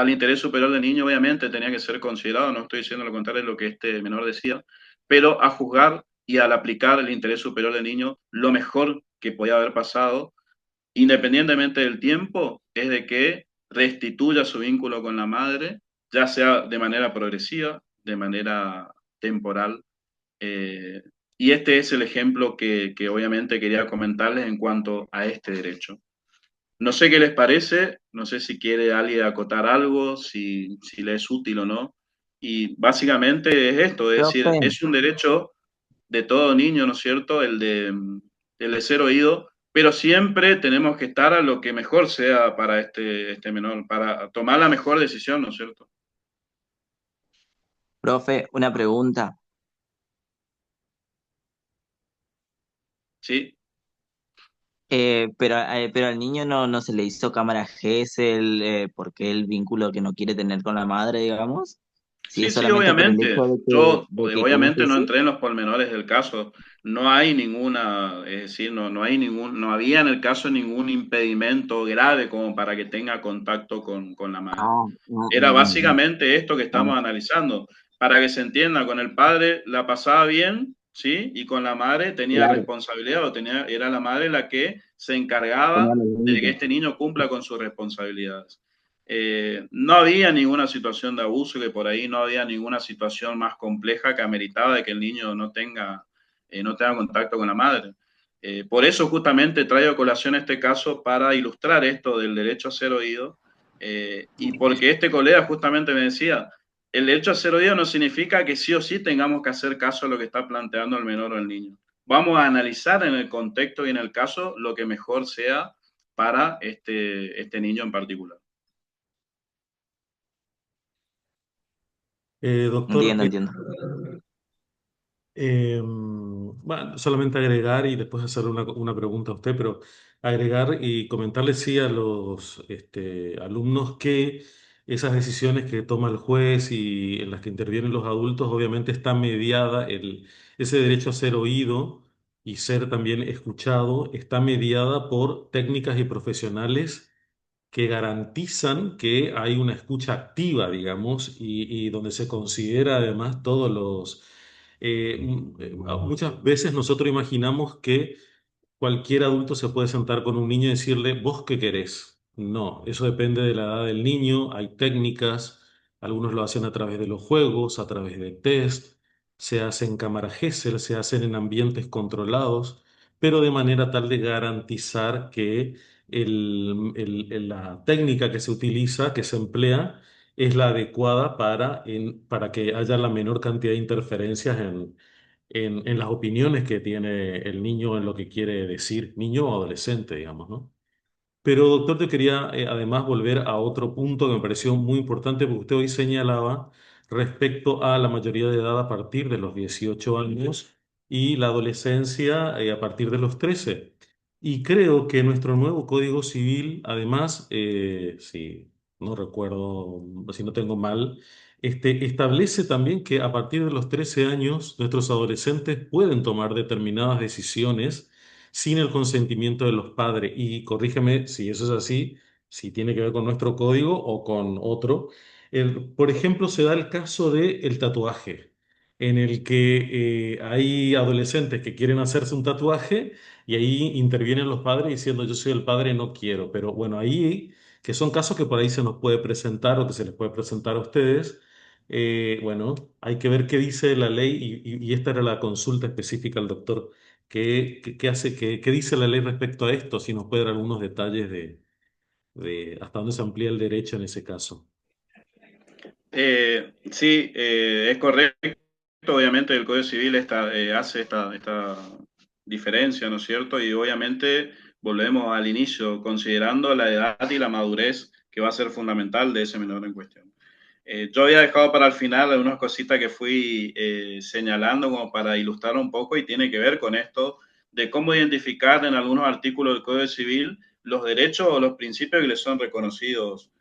interés superior del niño, obviamente tenía que ser considerado, no estoy diciendo lo contrario de lo que este menor decía, pero a juzgar y al aplicar el interés superior del niño, lo mejor que podía haber pasado, independientemente del tiempo, es de que restituya su vínculo con la madre, ya sea de manera progresiva, de manera temporal. eh, y este es el ejemplo que obviamente quería comentarles en cuanto a este derecho. No sé qué les parece, no sé si quiere alguien acotar algo, si le es útil o no. Y básicamente es esto, es decir, Profe, es un derecho de todo niño, ¿no es cierto? El de ser oído, pero siempre tenemos que estar a lo que mejor sea para este menor, para tomar la mejor decisión, ¿no es cierto? profe, una pregunta. Sí, Pero al niño no se le hizo cámara Gesell porque el vínculo que no quiere tener con la madre, digamos. Si sí, es sí, solamente por el obviamente. hecho Yo de que obviamente conoce, no sí. entré en los pormenores del caso. No hay ninguna, es decir, no hay ningún, no había en el caso ningún impedimento grave como para que tenga contacto con la madre. Ah, ah, Era básicamente esto que estamos analizando. Para que se entienda, con el padre la pasaba bien, ¿sí? Y con la madre tenía claro, responsabilidad, era la madre la que se ponía encargaba los de que límites. este niño cumpla con sus responsabilidades. No había ninguna situación de abuso, que por ahí no había ninguna situación más compleja que ameritaba de que el niño no tenga contacto con la madre. Por eso justamente traigo a colación este caso para ilustrar esto del derecho a ser oído, y porque este colega justamente me decía, el derecho a ser oído no significa que sí o sí tengamos que hacer caso a lo que está planteando el menor o el niño. Vamos a analizar en el contexto y en el caso lo que mejor sea para este niño en particular. Doctor, Entiendo, entiendo. bueno, solamente agregar y después hacer una pregunta a usted, pero agregar y comentarle sí a los alumnos que esas decisiones que toma el juez y en las que intervienen los adultos, obviamente está mediada, ese derecho a ser oído y ser también escuchado, está mediada por técnicas y profesionales que garantizan que hay una escucha activa, digamos, y donde se considera además todos los... muchas veces nosotros imaginamos que cualquier adulto se puede sentar con un niño y decirle, ¿vos qué querés? No, eso depende de la edad del niño, hay técnicas, algunos lo hacen a través de los juegos, a través de test, se hacen en cámara Gesell, se hacen en ambientes controlados, pero de manera tal de garantizar que la técnica que se utiliza, que se emplea, es la adecuada para que haya la menor cantidad de interferencias en las opiniones que tiene el niño en lo que quiere decir, niño o adolescente, digamos, ¿no? Pero doctor, te quería además volver a otro punto que me pareció muy importante, porque usted hoy señalaba respecto a la mayoría de edad a partir de los 18 años y la adolescencia a partir de los 13. Y creo que nuestro nuevo Código Civil, además, si no recuerdo, si no tengo mal, establece también que a partir de los 13 años nuestros adolescentes pueden tomar determinadas decisiones sin el consentimiento de los padres. Y corrígeme si eso es así, si tiene que ver con nuestro código o con otro. Por ejemplo, se da el caso del tatuaje, en el que hay adolescentes que quieren hacerse un tatuaje y ahí intervienen los padres diciendo yo soy el padre, no quiero. Pero bueno, ahí, que son casos que por ahí se nos puede presentar o que se les puede presentar a ustedes. Bueno, hay que ver qué dice la ley y esta era la consulta específica al doctor. ¿Qué hace, qué dice la ley respecto a esto? Si nos puede dar algunos detalles de hasta dónde se amplía el derecho en ese caso. Sí, es correcto. Obviamente el Código Civil hace esta diferencia, ¿no es cierto? Y obviamente volvemos al inicio, considerando la edad y la madurez que va a ser fundamental de ese menor en cuestión. Yo había dejado para el final algunas cositas que fui señalando como para ilustrar un poco y tiene que ver con esto de cómo identificar en algunos artículos del Código Civil los derechos o los principios que les son reconocidos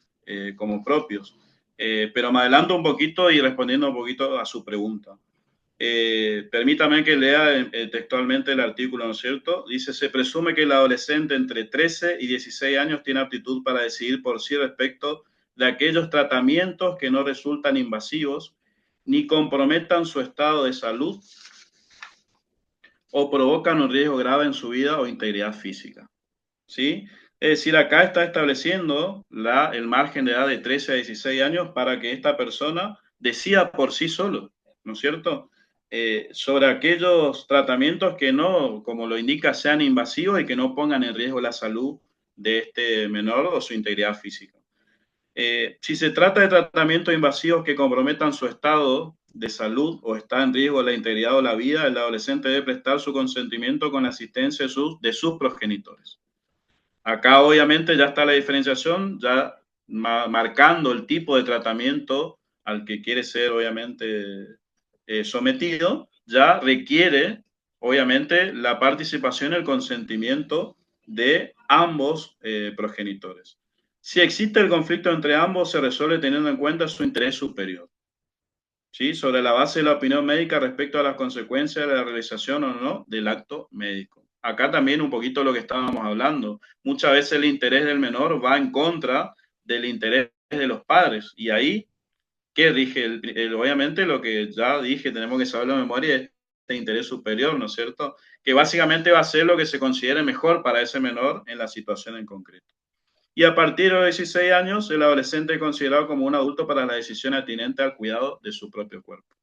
como propios. Pero me adelanto un poquito y respondiendo un poquito a su pregunta. Permítame que lea textualmente el artículo, ¿no es cierto? Dice, se presume que el adolescente entre 13 y 16 años tiene aptitud para decidir por sí respecto de aquellos tratamientos que no resultan invasivos ni comprometan su estado de salud o provocan un riesgo grave en su vida o integridad física. ¿Sí? Es decir, acá está estableciendo el margen de edad de 13 a 16 años para que esta persona decida por sí solo, ¿no es cierto? Sobre aquellos tratamientos que no, como lo indica, sean invasivos y que no pongan en riesgo la salud de este menor o su integridad física. Si se trata de tratamientos invasivos que comprometan su estado de salud o está en riesgo la integridad o la vida, el adolescente debe prestar su consentimiento con la asistencia de sus progenitores. Acá obviamente ya está la diferenciación, ya marcando el tipo de tratamiento al que quiere ser obviamente sometido, ya requiere obviamente la participación y el consentimiento de ambos progenitores. Si existe el conflicto entre ambos, se resuelve teniendo en cuenta su interés superior, ¿sí? Sobre la base de la opinión médica respecto a las consecuencias de la realización o no del acto médico. Acá también un poquito lo que estábamos hablando. Muchas veces el interés del menor va en contra del interés de los padres. Y ahí, ¿qué dije? Obviamente lo que ya dije, tenemos que saber la memoria es este interés superior, ¿no es cierto? Que básicamente va a ser lo que se considere mejor para ese menor en la situación en concreto. Y a partir de los 16 años, el adolescente es considerado como un adulto para la decisión atinente al cuidado de su propio cuerpo.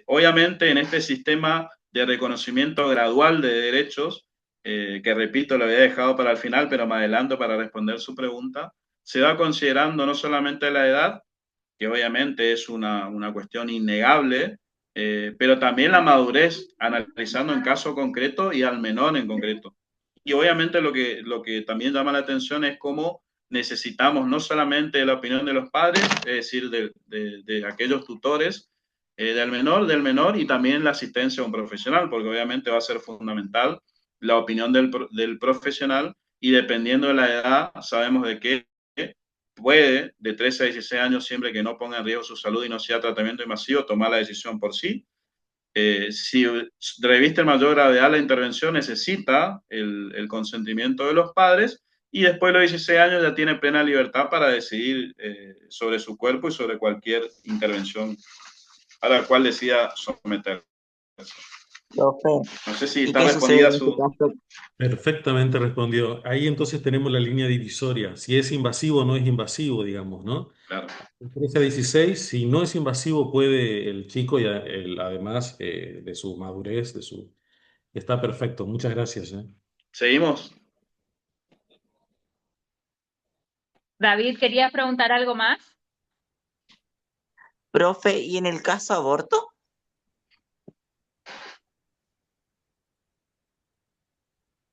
Obviamente, en este sistema de reconocimiento gradual de derechos, que repito, lo había dejado para el final, pero me adelanto para responder su pregunta, se va considerando no solamente la edad, que obviamente es una cuestión innegable, pero también la madurez, analizando en caso concreto y al menor en concreto. Y obviamente lo que también llama la atención es cómo necesitamos no solamente la opinión de los padres, es decir, de aquellos tutores, del menor y también la asistencia a un profesional, porque obviamente va a ser fundamental la opinión del profesional y dependiendo de la edad, sabemos de qué puede, de 13 a 16 años, siempre que no ponga en riesgo su salud y no sea tratamiento invasivo, tomar la decisión por sí. Si reviste mayor gravedad la intervención, necesita el consentimiento de los padres y después de los 16 años ya tiene plena libertad para decidir sobre su cuerpo y sobre cualquier intervención a la cual decida someterse. Profe, No sé si ¿y está qué sucede respondida en este su... caso? Perfectamente respondió. Ahí entonces tenemos la línea divisoria. Si es invasivo o no es invasivo, digamos, ¿no? Claro. En 13 a 16, si no es invasivo, puede el chico, y además de su madurez, Está perfecto. Muchas gracias, ¿eh? ¿Seguimos? David, ¿querías preguntar algo más? Profe, ¿y en el caso aborto?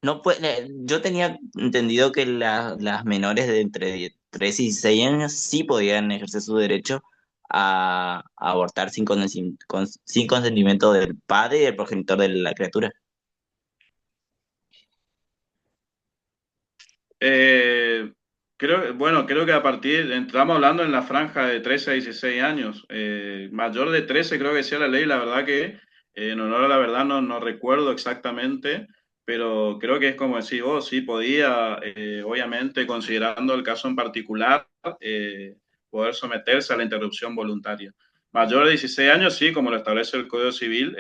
No puede, yo tenía entendido que las menores de entre 3 y 16 años sí podían ejercer su derecho a abortar sin consentimiento del padre y del progenitor de la criatura. Creo que estamos hablando en la franja de 13 a 16 años. Mayor de 13 creo que sea la ley, la verdad que en honor a la verdad no recuerdo exactamente, pero creo que es como decís vos, sí podía, obviamente considerando el caso en particular, poder someterse a la interrupción voluntaria. Mayor de 16 años, sí, como lo establece el Código Civil,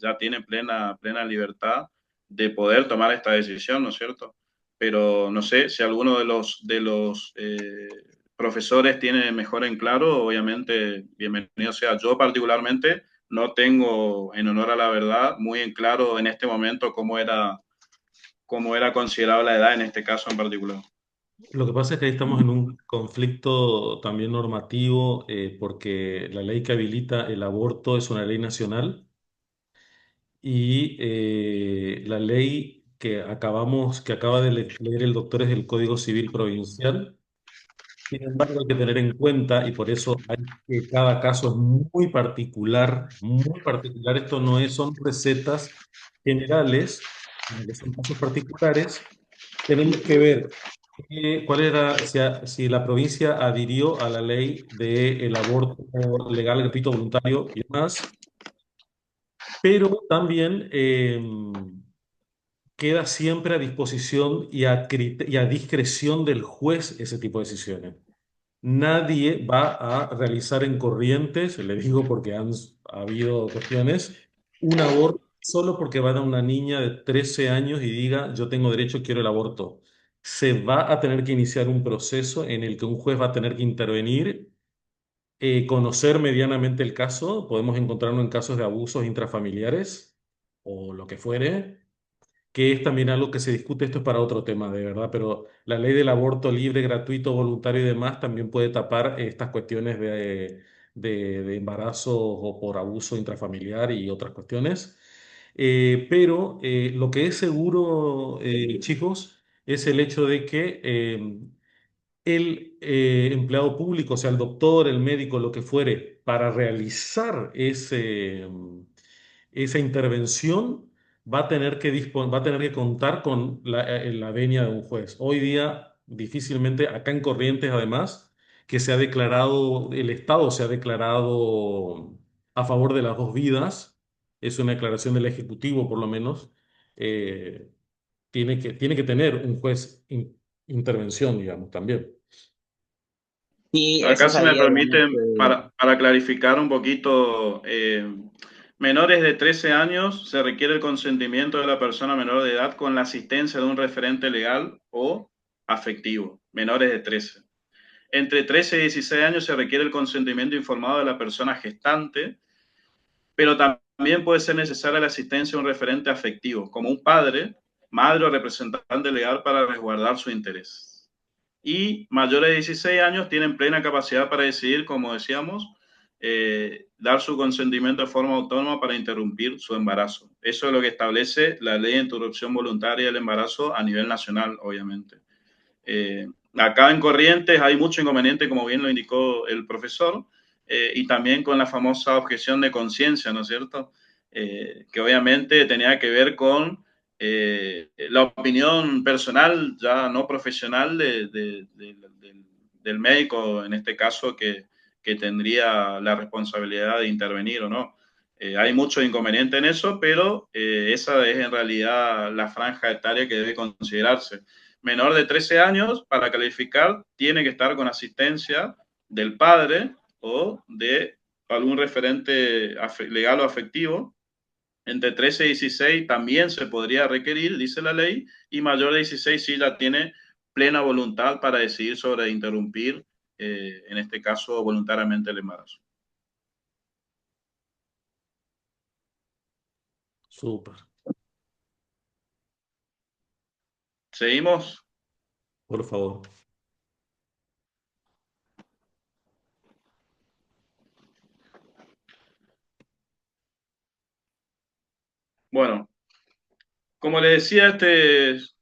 ya tiene plena libertad de poder tomar esta decisión, ¿no es cierto? Pero no sé si alguno de los profesores tiene mejor en claro, obviamente bienvenido sea. Yo particularmente no tengo, en honor a la verdad, muy en claro en este momento cómo era considerada la edad en este caso en particular. Lo que pasa es que ahí estamos en un conflicto también normativo, porque la ley que habilita el aborto es una ley nacional y la ley que acaba de leer el doctor es el Código Civil Provincial. Sin embargo, hay que tener en cuenta, y por eso hay que cada caso es muy particular, muy particular. Esto no es, son recetas generales, sino que son casos particulares. Tenemos que ver cuál era, si la provincia adhirió a la ley del aborto legal, gratuito, voluntario y demás. pero también queda siempre a disposición y a discreción del juez ese tipo de decisiones. Nadie va a realizar en Corrientes, le digo porque ha habido cuestiones, un aborto solo porque va a una niña de 13 años y diga yo tengo derecho, quiero el aborto. Se va a tener que iniciar un proceso en el que un juez va a tener que intervenir, conocer medianamente el caso. Podemos encontrarnos en casos de abusos intrafamiliares o lo que fuere, que es también algo que se discute. Esto es para otro tema, de verdad, pero la ley del aborto libre, gratuito, voluntario y demás también puede tapar estas cuestiones de embarazo o por abuso intrafamiliar y otras cuestiones. Pero lo que es seguro, chicos, es el hecho de que el empleado público, o sea, el doctor, el médico, lo que fuere, para realizar esa intervención, va a tener que contar con la venia de un juez. Hoy día, difícilmente, acá en Corrientes, además, que se ha declarado, el Estado se ha declarado a favor de las dos vidas, es una declaración del Ejecutivo, por lo menos, eh, tiene que tener un juez intervención, digamos, también. Y Acá eso se me sabía, digamos, permite, para clarificar un poquito, menores de 13 años se requiere el consentimiento de la persona menor de edad con la asistencia de un referente legal o afectivo. Menores de 13. Entre 13 y 16 años se requiere el consentimiento informado de la persona gestante, pero también puede ser necesaria la asistencia de un referente afectivo, como un padre, madre o representante legal para resguardar su interés. Y mayores de 16 años tienen plena capacidad para decidir, como decíamos, dar su consentimiento de forma autónoma para interrumpir su embarazo. Eso es lo que establece la ley de interrupción voluntaria del embarazo a nivel nacional, obviamente. Acá en Corrientes hay mucho inconveniente, como bien lo indicó el profesor, y también con la famosa objeción de conciencia, ¿no es cierto? Que obviamente tenía que ver con la opinión personal, ya no profesional, del médico, en este caso, que tendría la responsabilidad de intervenir o no. Hay mucho inconveniente en eso, pero esa es en realidad la franja etaria que debe considerarse. Menor de 13 años, para calificar, tiene que estar con asistencia del padre o de algún referente legal o afectivo. Entre 13 y 16 también se podría requerir, dice la ley, y mayor de 16 sí ya tiene plena voluntad para decidir sobre interrumpir, en este caso, voluntariamente el embarazo. Súper, ¿Seguimos? por favor. Bueno, como le decía,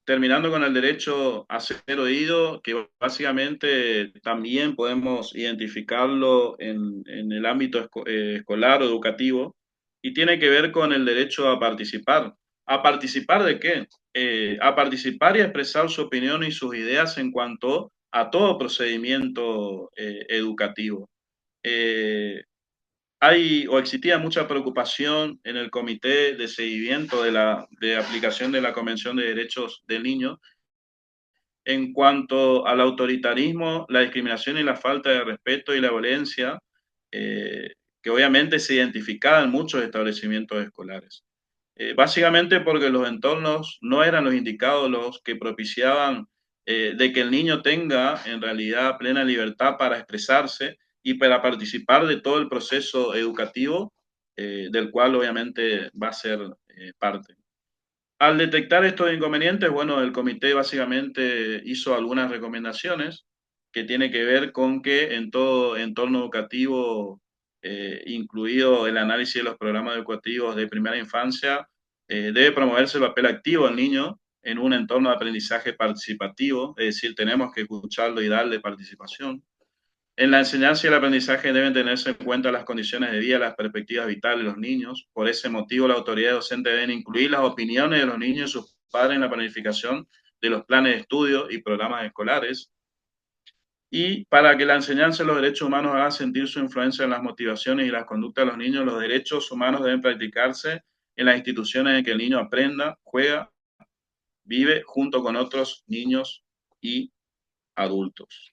terminando con el derecho a ser oído, que básicamente también podemos identificarlo en el ámbito escolar o educativo, y tiene que ver con el derecho a participar. ¿A participar de qué? A participar y a expresar su opinión y sus ideas en cuanto a todo procedimiento educativo. Hay o existía mucha preocupación en el Comité de Seguimiento de aplicación de la Convención de Derechos del Niño en cuanto al autoritarismo, la discriminación y la falta de respeto y la violencia, que obviamente se identificaba en muchos establecimientos escolares. Básicamente porque los entornos no eran los indicados los que propiciaban de que el niño tenga en realidad plena libertad para expresarse y para participar de todo el proceso educativo, del cual obviamente va a ser parte. Al detectar estos inconvenientes, bueno, el comité básicamente hizo algunas recomendaciones que tiene que ver con que en todo entorno educativo, incluido el análisis de los programas educativos de primera infancia, debe promoverse el papel activo del niño en un entorno de aprendizaje participativo, es decir, tenemos que escucharlo y darle participación. En la enseñanza y el aprendizaje deben tenerse en cuenta las condiciones de vida, las perspectivas vitales de los niños. Por ese motivo, la autoridad docente debe incluir las opiniones de los niños y sus padres en la planificación de los planes de estudio y programas escolares. Y para que la enseñanza de los derechos humanos haga sentir su influencia en las motivaciones y las conductas de los niños, los derechos humanos deben practicarse en las instituciones en que el niño aprenda, juega, vive junto con otros niños y adultos.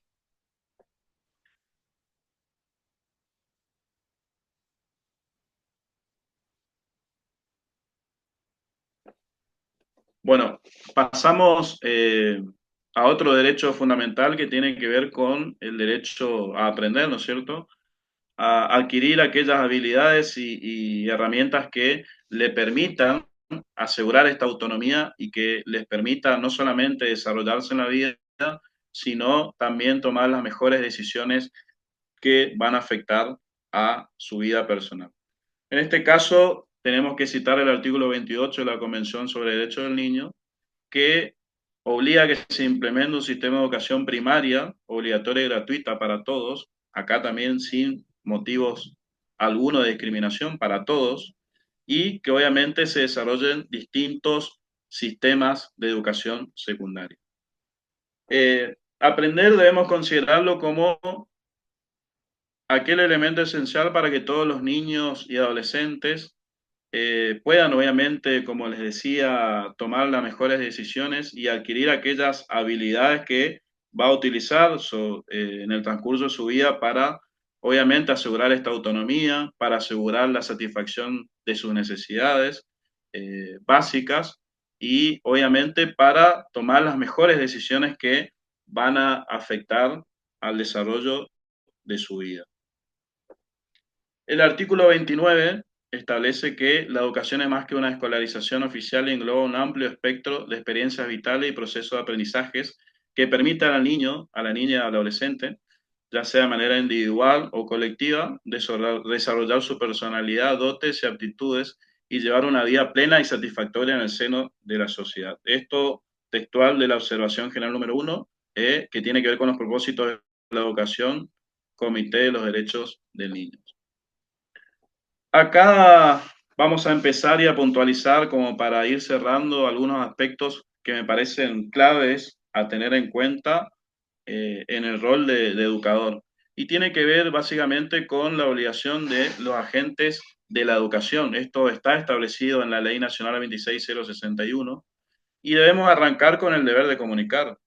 Bueno, pasamos a otro derecho fundamental que tiene que ver con el derecho a aprender, ¿no es cierto? A adquirir aquellas habilidades y herramientas que le permitan asegurar esta autonomía y que les permita no solamente desarrollarse en la vida, sino también tomar las mejores decisiones que van a afectar a su vida personal. En este caso, tenemos que citar el artículo 28 de la Convención sobre Derechos del Niño, que obliga a que se implemente un sistema de educación primaria obligatoria y gratuita para todos, acá también sin motivos alguno de discriminación para todos, y que obviamente se desarrollen distintos sistemas de educación secundaria. Aprender debemos considerarlo como aquel elemento esencial para que todos los niños y adolescentes puedan, obviamente, como les decía, tomar las mejores decisiones y adquirir aquellas habilidades que va a utilizar en el transcurso de su vida para, obviamente, asegurar esta autonomía, para asegurar la satisfacción de sus necesidades básicas y, obviamente, para tomar las mejores decisiones que van a afectar al desarrollo de su vida. El artículo 29 establece que la educación es más que una escolarización oficial y engloba un amplio espectro de experiencias vitales y procesos de aprendizajes que permitan al niño, a la niña y al adolescente, ya sea de manera individual o colectiva, desarrollar su personalidad, dotes y aptitudes y llevar una vida plena y satisfactoria en el seno de la sociedad. Esto textual de la observación general número 1, que tiene que ver con los propósitos de la educación, Comité de los Derechos del Niño. Acá vamos a empezar y a puntualizar como para ir cerrando algunos aspectos que me parecen claves a tener en cuenta en el rol de educador. Y tiene que ver básicamente con la obligación de los agentes de la educación. Esto está establecido en la Ley Nacional 26061 y debemos arrancar con el deber de comunicar.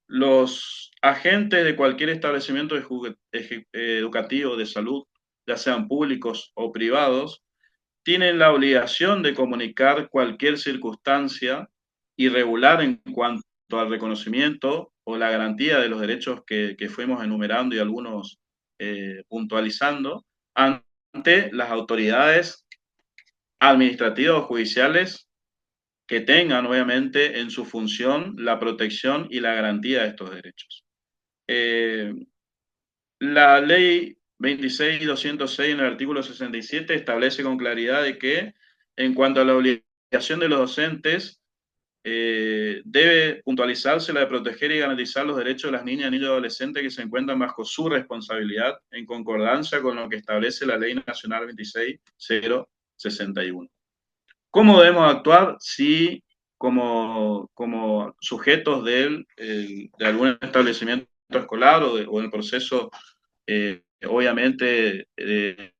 Los agentes de cualquier establecimiento educativo de salud, ya sean públicos o privados, tienen la obligación de comunicar cualquier circunstancia irregular en cuanto al reconocimiento o la garantía de los derechos que fuimos enumerando y algunos puntualizando ante las autoridades administrativas o judiciales que tengan, obviamente, en su función la protección y la garantía de estos derechos. La ley 26.206 en el artículo 67 establece con claridad de que en cuanto a la obligación de los docentes, debe puntualizarse la de proteger y garantizar los derechos de las niñas, niños y adolescentes que se encuentran bajo su responsabilidad en concordancia con lo que establece la Ley Nacional 26.061. ¿Cómo debemos actuar si como sujetos de algún establecimiento escolar o en el proceso, obviamente, de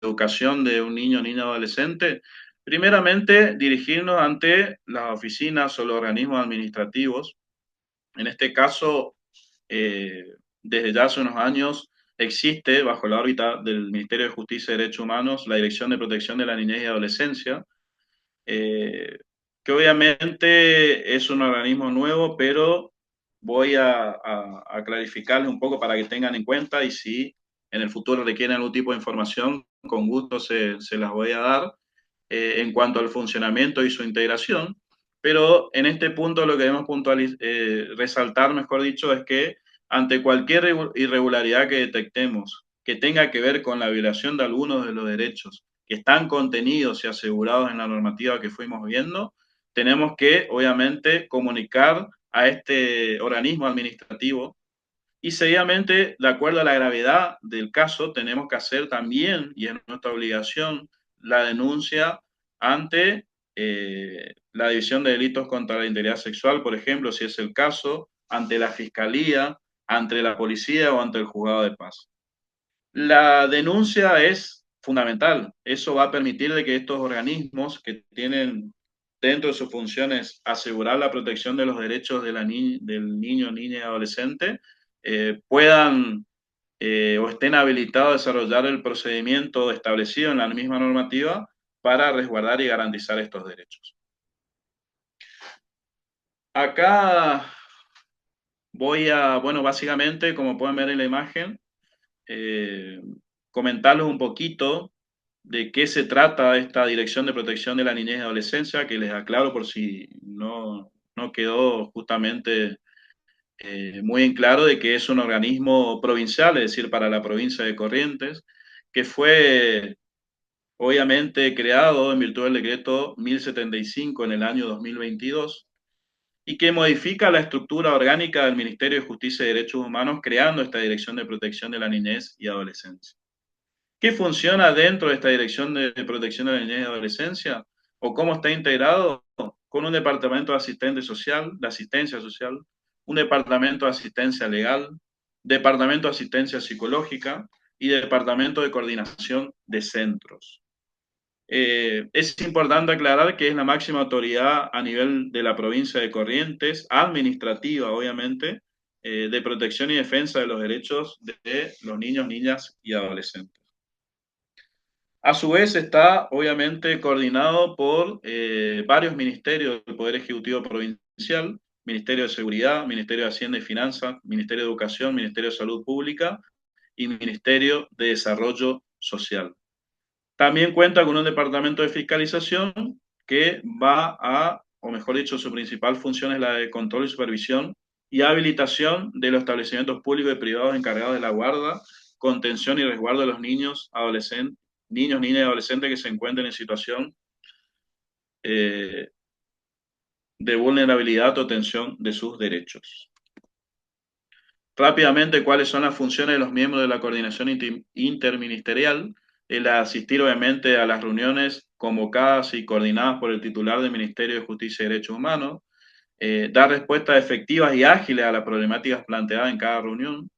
educación de un niño, niña, adolescente? Primeramente, dirigirnos ante las oficinas o los organismos administrativos. En este caso, desde ya hace unos años, existe bajo la órbita del Ministerio de Justicia y Derechos Humanos la Dirección de Protección de la Niñez y Adolescencia, que obviamente es un organismo nuevo, pero voy a clarificarles un poco para que tengan en cuenta y si en el futuro requieren algún tipo de información, con gusto se las voy a dar en cuanto al funcionamiento y su integración. Pero en este punto lo que debemos resaltar, mejor dicho, es que ante cualquier irregularidad que detectemos que tenga que ver con la violación de algunos de los derechos que están contenidos y asegurados en la normativa que fuimos viendo, tenemos que, obviamente, comunicar a este organismo administrativo y seguidamente, de acuerdo a la gravedad del caso, tenemos que hacer también, y es nuestra obligación, la denuncia ante la División de Delitos contra la Integridad Sexual, por ejemplo, si es el caso, ante la Fiscalía, ante la Policía o ante el Juzgado de Paz. La denuncia es fundamental. Eso va a permitir de que estos organismos que tienen dentro de sus funciones asegurar la protección de los derechos de del niño, niña y adolescente, puedan o estén habilitados a desarrollar el procedimiento establecido en la misma normativa para resguardar y garantizar estos derechos. Acá voy a, bueno, básicamente, como pueden ver en la imagen, comentarles un poquito de qué se trata esta Dirección de Protección de la Niñez y Adolescencia, que les aclaro por si no quedó justamente muy en claro de que es un organismo provincial, es decir, para la provincia de Corrientes, que fue obviamente creado en virtud del decreto 1075 en el año 2022 y que modifica la estructura orgánica del Ministerio de Justicia y Derechos Humanos, creando esta Dirección de Protección de la Niñez y Adolescencia. ¿Qué funciona dentro de esta Dirección de Protección de la Niñez y Adolescencia? ¿O cómo está integrado? Con un departamento de asistencia social, un departamento de asistencia legal, departamento de asistencia psicológica y departamento de coordinación de centros. Es importante aclarar que es la máxima autoridad a nivel de la provincia de Corrientes, administrativa, obviamente, de protección y defensa de los derechos de los niños, niñas y adolescentes. A su vez está, obviamente, coordinado por varios ministerios del Poder Ejecutivo Provincial, Ministerio de Seguridad, Ministerio de Hacienda y Finanzas, Ministerio de Educación, Ministerio de Salud Pública y Ministerio de Desarrollo Social. También cuenta con un departamento de fiscalización que va a, o mejor dicho, su principal función es la de control y supervisión y habilitación de los establecimientos públicos y privados encargados de la guarda, contención y resguardo de los niños, niñas y adolescentes que se encuentren en situación de vulnerabilidad o obtención de sus derechos. Rápidamente, ¿cuáles son las funciones de los miembros de la coordinación interministerial? El asistir, obviamente, a las reuniones convocadas y coordinadas por el titular del Ministerio de Justicia y Derechos Humanos, dar respuestas efectivas y ágiles a las problemáticas planteadas en cada reunión,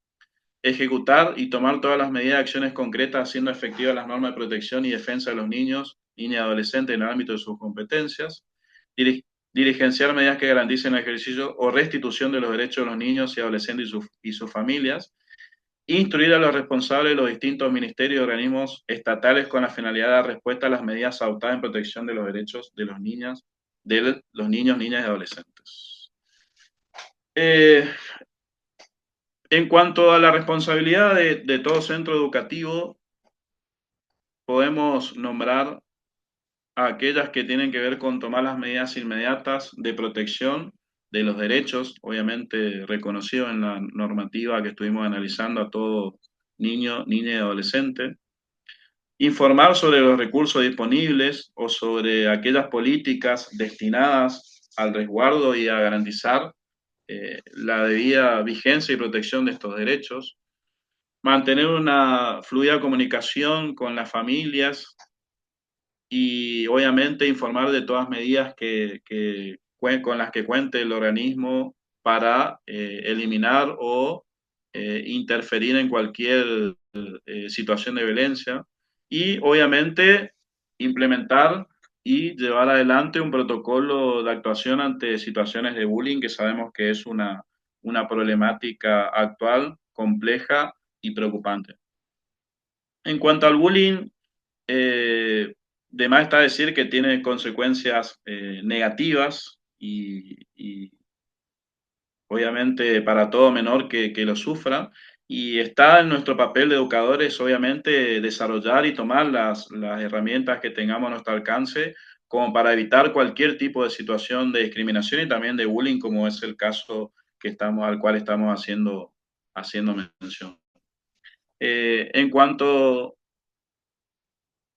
ejecutar y tomar todas las medidas de acciones concretas haciendo efectivas las normas de protección y defensa de los niños, niñas y adolescentes en el ámbito de sus competencias, diligenciar medidas que garanticen el ejercicio o restitución de los derechos de los niños y adolescentes y sus familias, instruir a los responsables de los distintos ministerios y organismos estatales con la finalidad de dar respuesta a las medidas adoptadas en protección de los derechos de los niños, niñas y adolescentes. En cuanto a la responsabilidad de todo centro educativo, podemos nombrar a aquellas que tienen que ver con tomar las medidas inmediatas de protección de los derechos, obviamente reconocidos en la normativa que estuvimos analizando a todo niño, niña y adolescente, informar sobre los recursos disponibles o sobre aquellas políticas destinadas al resguardo y a garantizar la debida vigencia y protección de estos derechos, mantener una fluida comunicación con las familias y obviamente informar de todas medidas con las que cuente el organismo para eliminar o interferir en cualquier situación de violencia y obviamente implementar y llevar adelante un protocolo de actuación ante situaciones de bullying que sabemos que es una problemática actual, compleja y preocupante. En cuanto al bullying, de más está decir que tiene consecuencias negativas y obviamente para todo menor que lo sufra. Y está en nuestro papel de educadores, obviamente, desarrollar y tomar las herramientas que tengamos a nuestro alcance como para evitar cualquier tipo de situación de discriminación y también de bullying, como es el caso al cual estamos haciendo mención. En cuanto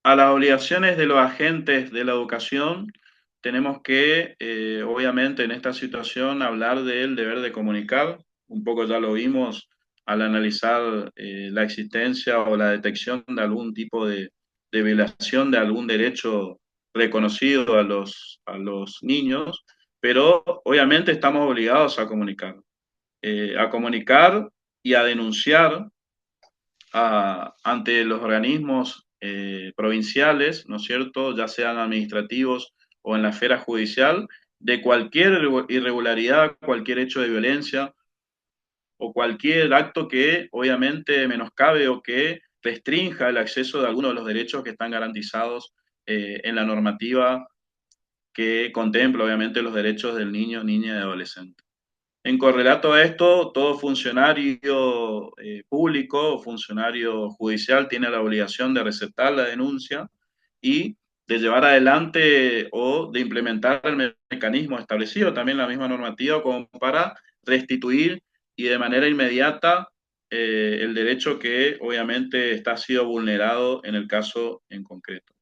a las obligaciones de los agentes de la educación, tenemos que, obviamente, en esta situación hablar del deber de comunicar. Un poco ya lo vimos al analizar la existencia o la detección de algún tipo de violación de algún derecho reconocido a los niños, pero obviamente estamos obligados a comunicar y a denunciar ante los organismos provinciales, ¿no es cierto?, ya sean administrativos o en la esfera judicial, de cualquier irregularidad, cualquier hecho de violencia o cualquier acto que obviamente menoscabe o que restrinja el acceso de algunos de los derechos que están garantizados en la normativa que contempla obviamente los derechos del niño, niña y adolescente. En correlato a esto, todo funcionario público o funcionario judicial tiene la obligación de receptar la denuncia y de llevar adelante o de implementar el mecanismo establecido también en la misma normativa como para restituir y de manera inmediata el derecho que obviamente está sido vulnerado en el caso en concreto.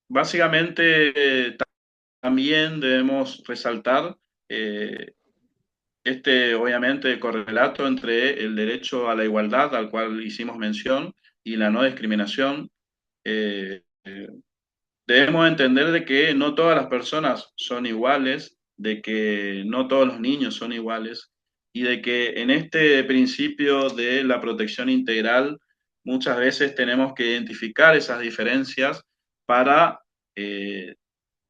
Básicamente, también debemos resaltar obviamente, correlato entre el derecho a la igualdad, al cual hicimos mención, y la no discriminación. Eh, eh, Debemos entender de que no todas las personas son iguales, de que no todos los niños son iguales, y de que en este principio de la protección integral muchas veces tenemos que identificar esas diferencias para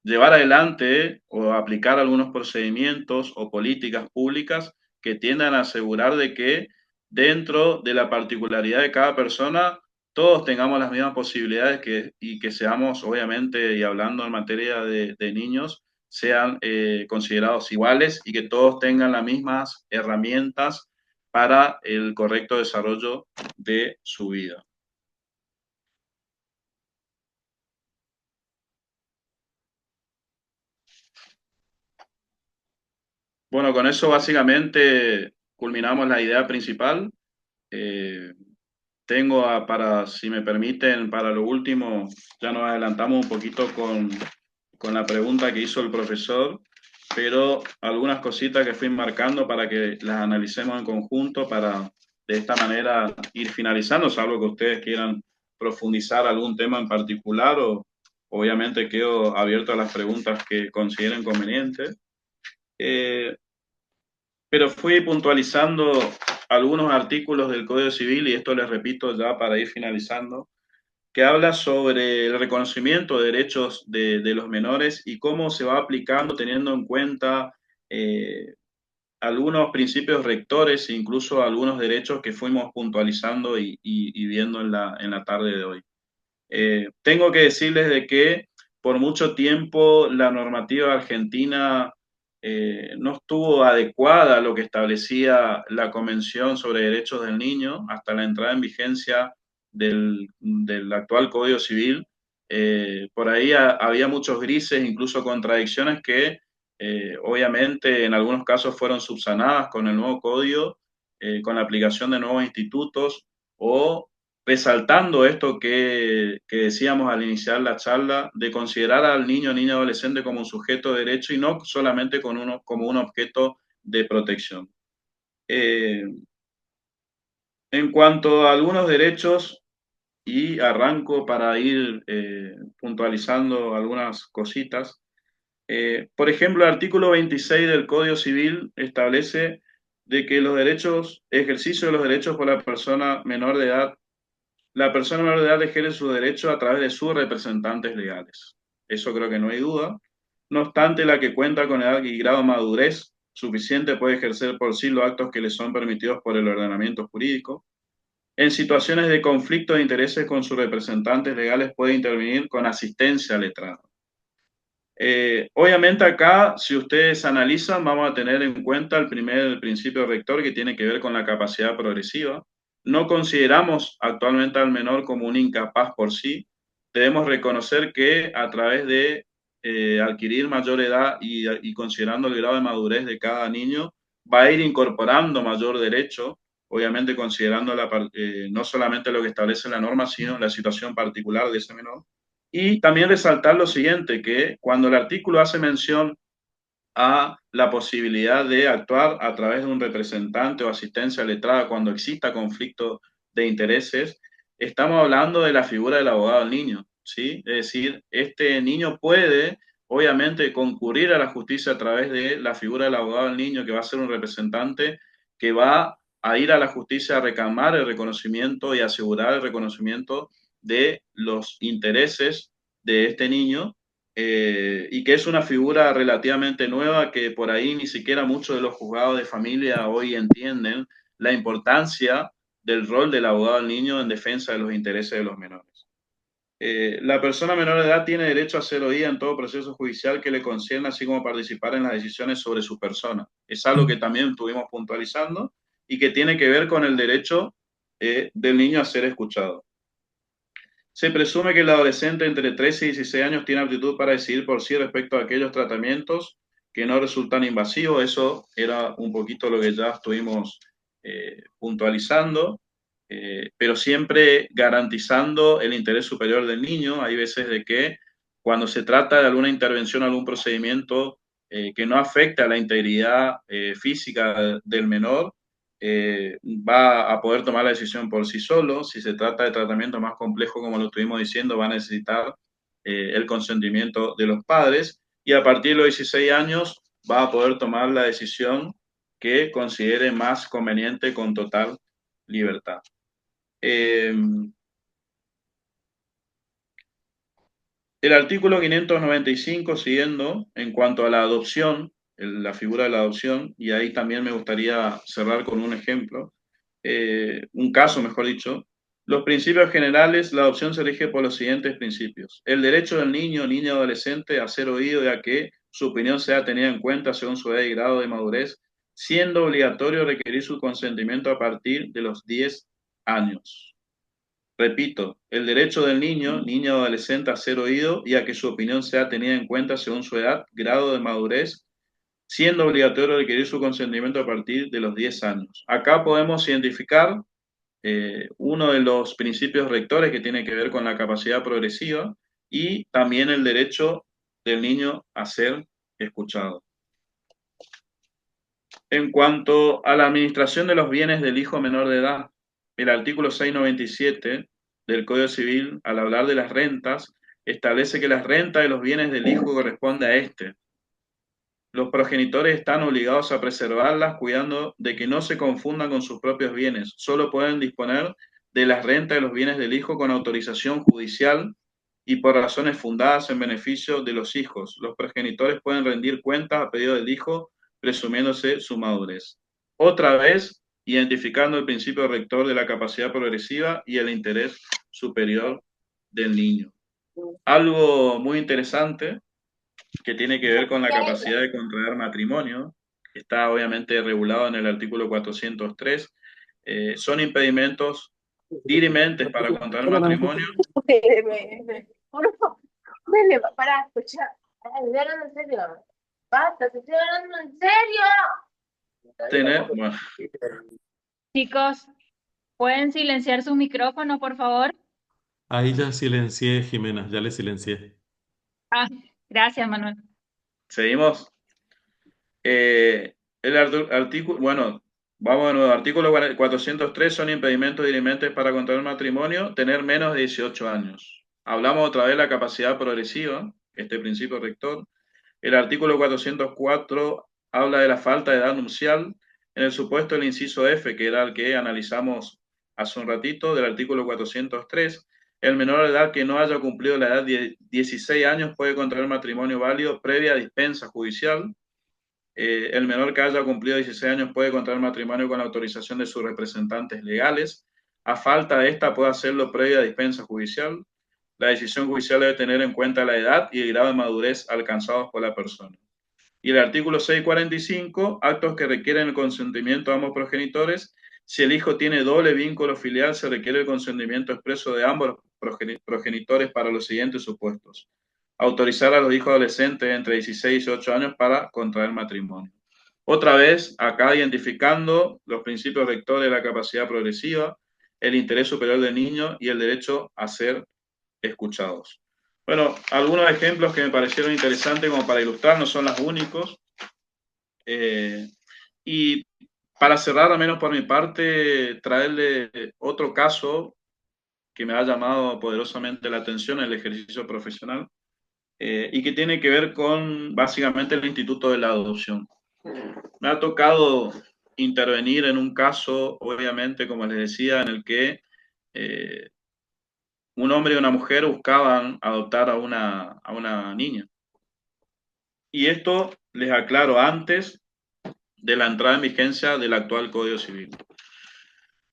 llevar adelante o aplicar algunos procedimientos o políticas públicas que tiendan a asegurar de que dentro de la particularidad de cada persona todos tengamos las mismas posibilidades y que seamos, obviamente, y hablando en materia de niños, sean considerados iguales y que todos tengan las mismas herramientas para el correcto desarrollo de su vida. Bueno, con eso básicamente culminamos la idea principal. Eh, para, si me permiten, para lo último, ya nos adelantamos un poquito con la pregunta que hizo el profesor, pero algunas cositas que fui marcando para que las analicemos en conjunto para de esta manera ir finalizando, salvo que ustedes quieran profundizar algún tema en particular o obviamente quedo abierto a las preguntas que consideren convenientes. Pero fui puntualizando algunos artículos del Código Civil, y esto les repito ya para ir finalizando, que habla sobre el reconocimiento de derechos de los menores y cómo se va aplicando teniendo en cuenta algunos principios rectores e incluso algunos derechos que fuimos puntualizando y viendo en la tarde de hoy. Tengo que decirles de que por mucho tiempo la normativa argentina no estuvo adecuada a lo que establecía la Convención sobre Derechos del Niño hasta la entrada en vigencia del actual Código Civil. Por ahí había muchos grises, incluso contradicciones que obviamente en algunos casos fueron subsanadas con el nuevo código, con la aplicación de nuevos institutos o resaltando esto que decíamos al iniciar la charla, de considerar al niño o niña adolescente como un sujeto de derecho y no solamente como un objeto de protección. En cuanto a algunos derechos, y arranco para ir puntualizando algunas cositas, por ejemplo, el artículo 26 del Código Civil establece de que ejercicio de los derechos por la persona menor de edad. La persona menor de edad ejerce su derecho a través de sus representantes legales. Eso creo que no hay duda. No obstante, la que cuenta con edad y grado de madurez suficiente puede ejercer por sí los actos que le son permitidos por el ordenamiento jurídico. En situaciones de conflicto de intereses con sus representantes legales puede intervenir con asistencia letrada. Obviamente acá, si ustedes analizan, vamos a tener en cuenta el primer principio rector que tiene que ver con la capacidad progresiva. No consideramos actualmente al menor como un incapaz por sí. Debemos reconocer que a través de adquirir mayor edad y considerando el grado de madurez de cada niño, va a ir incorporando mayor derecho, obviamente considerando no solamente lo que establece la norma, sino la situación particular de ese menor. Y también resaltar lo siguiente, que cuando el artículo hace mención a la posibilidad de actuar a través de un representante o asistencia letrada cuando exista conflicto de intereses, estamos hablando de la figura del abogado del niño, ¿sí? Es decir, este niño puede, obviamente, concurrir a la justicia a través de la figura del abogado del niño, que va a ser un representante que va a ir a la justicia a reclamar el reconocimiento y asegurar el reconocimiento de los intereses de este niño, y que es una figura relativamente nueva que por ahí ni siquiera muchos de los juzgados de familia hoy entienden la importancia del rol del abogado del niño en defensa de los intereses de los menores. La persona menor de edad tiene derecho a ser oída en todo proceso judicial que le concierne, así como participar en las decisiones sobre su persona. Es algo que también estuvimos puntualizando y que tiene que ver con el derecho del niño a ser escuchado. Se presume que el adolescente entre 13 y 16 años tiene aptitud para decidir por sí respecto a aquellos tratamientos que no resultan invasivos. Eso era un poquito lo que ya estuvimos puntualizando, pero siempre garantizando el interés superior del niño. Hay veces de que cuando se trata de alguna intervención, algún procedimiento que no afecta a la integridad física del menor, va a poder tomar la decisión por sí solo. Si se trata de tratamiento más complejo, como lo estuvimos diciendo, va a necesitar el consentimiento de los padres, y a partir de los 16 años va a poder tomar la decisión que considere más conveniente con total libertad. El artículo 595, siguiendo, en cuanto a la adopción, la figura de la adopción, y ahí también me gustaría cerrar con un ejemplo, un caso, mejor dicho. Los principios generales, la adopción se rige por los siguientes principios: el derecho del niño, niña o adolescente a ser oído y a que su opinión sea tenida en cuenta según su edad y grado de madurez, siendo obligatorio requerir su consentimiento a partir de los 10 años. Repito, el derecho del niño, niña o adolescente a ser oído y a que su opinión sea tenida en cuenta según su edad, grado de madurez, siendo obligatorio requerir su consentimiento a partir de los 10 años. Acá podemos identificar uno de los principios rectores que tiene que ver con la capacidad progresiva y también el derecho del niño a ser escuchado. En cuanto a la administración de los bienes del hijo menor de edad, el artículo 697 del Código Civil, al hablar de las rentas, establece que la renta de los bienes del hijo corresponde a éste. Los progenitores están obligados a preservarlas, cuidando de que no se confundan con sus propios bienes. Solo pueden disponer de las rentas de los bienes del hijo con autorización judicial y por razones fundadas en beneficio de los hijos. Los progenitores pueden rendir cuentas a pedido del hijo, presumiéndose su madurez. Otra vez, identificando el principio rector de la capacidad progresiva y el interés superior del niño. Algo muy interesante que tiene que ver con la capacidad de contraer matrimonio, que está obviamente regulado en el artículo 403, son impedimentos dirimentes para contraer matrimonio. Para escuchar. Estoy hablando en serio. Basta, te estoy hablando en serio. Bueno. Chicos, ¿pueden silenciar sus micrófonos, por favor? Ahí ya silencié, Jimena, ya le silencié. Ah, gracias, Manuel. Seguimos. El artículo, bueno, vamos de nuevo. Artículo 403 son impedimentos dirimentes para contraer matrimonio, tener menos de 18 años. Hablamos otra vez de la capacidad progresiva, este principio rector. El artículo 404 habla de la falta de edad nupcial. En el supuesto del inciso F, que era el que analizamos hace un ratito, del artículo 403, el menor de edad que no haya cumplido la edad de 16 años puede contraer matrimonio válido previa dispensa judicial. El menor que haya cumplido 16 años puede contraer matrimonio con la autorización de sus representantes legales. A falta de esta, puede hacerlo previa dispensa judicial. La decisión judicial debe tener en cuenta la edad y el grado de madurez alcanzados por la persona. Y el artículo 645, actos que requieren el consentimiento de ambos progenitores. Si el hijo tiene doble vínculo filial, se requiere el consentimiento expreso de ambos progenitores para los siguientes supuestos: autorizar a los hijos adolescentes entre 16 y 18 años para contraer matrimonio. Otra vez, acá identificando los principios rectores de la capacidad progresiva, el interés superior del niño y el derecho a ser escuchados. Bueno, algunos ejemplos que me parecieron interesantes como para ilustrar, no son los únicos. Y para cerrar, al menos por mi parte, traerle otro caso que me ha llamado poderosamente la atención en el ejercicio profesional, y que tiene que ver con básicamente el Instituto de la Adopción. Me ha tocado intervenir en un caso, obviamente, como les decía, en el que un hombre y una mujer buscaban adoptar a una niña. Y esto les aclaro antes de la entrada en vigencia del actual Código Civil.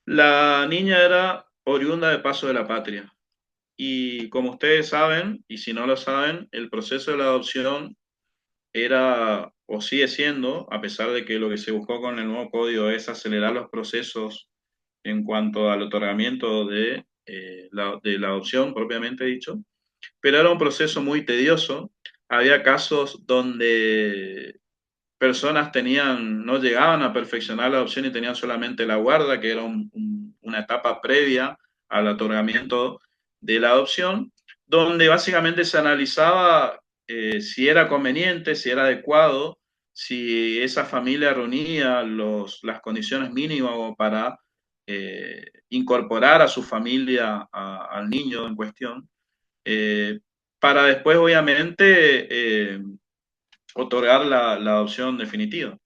La niña era oriunda de Paso de la Patria. Y como ustedes saben, y si no lo saben, el proceso de la adopción era o sigue siendo, a pesar de que lo que se buscó con el nuevo código es acelerar los procesos en cuanto al otorgamiento de la adopción propiamente dicho, pero era un proceso muy tedioso. Había casos donde personas no llegaban a perfeccionar la adopción y tenían solamente la guarda, que era una etapa previa al otorgamiento de la adopción, donde básicamente se analizaba si era conveniente, si era adecuado, si esa familia reunía las condiciones mínimas para incorporar a su familia al niño en cuestión, eh, para después, obviamente, otorgar la adopción definitiva.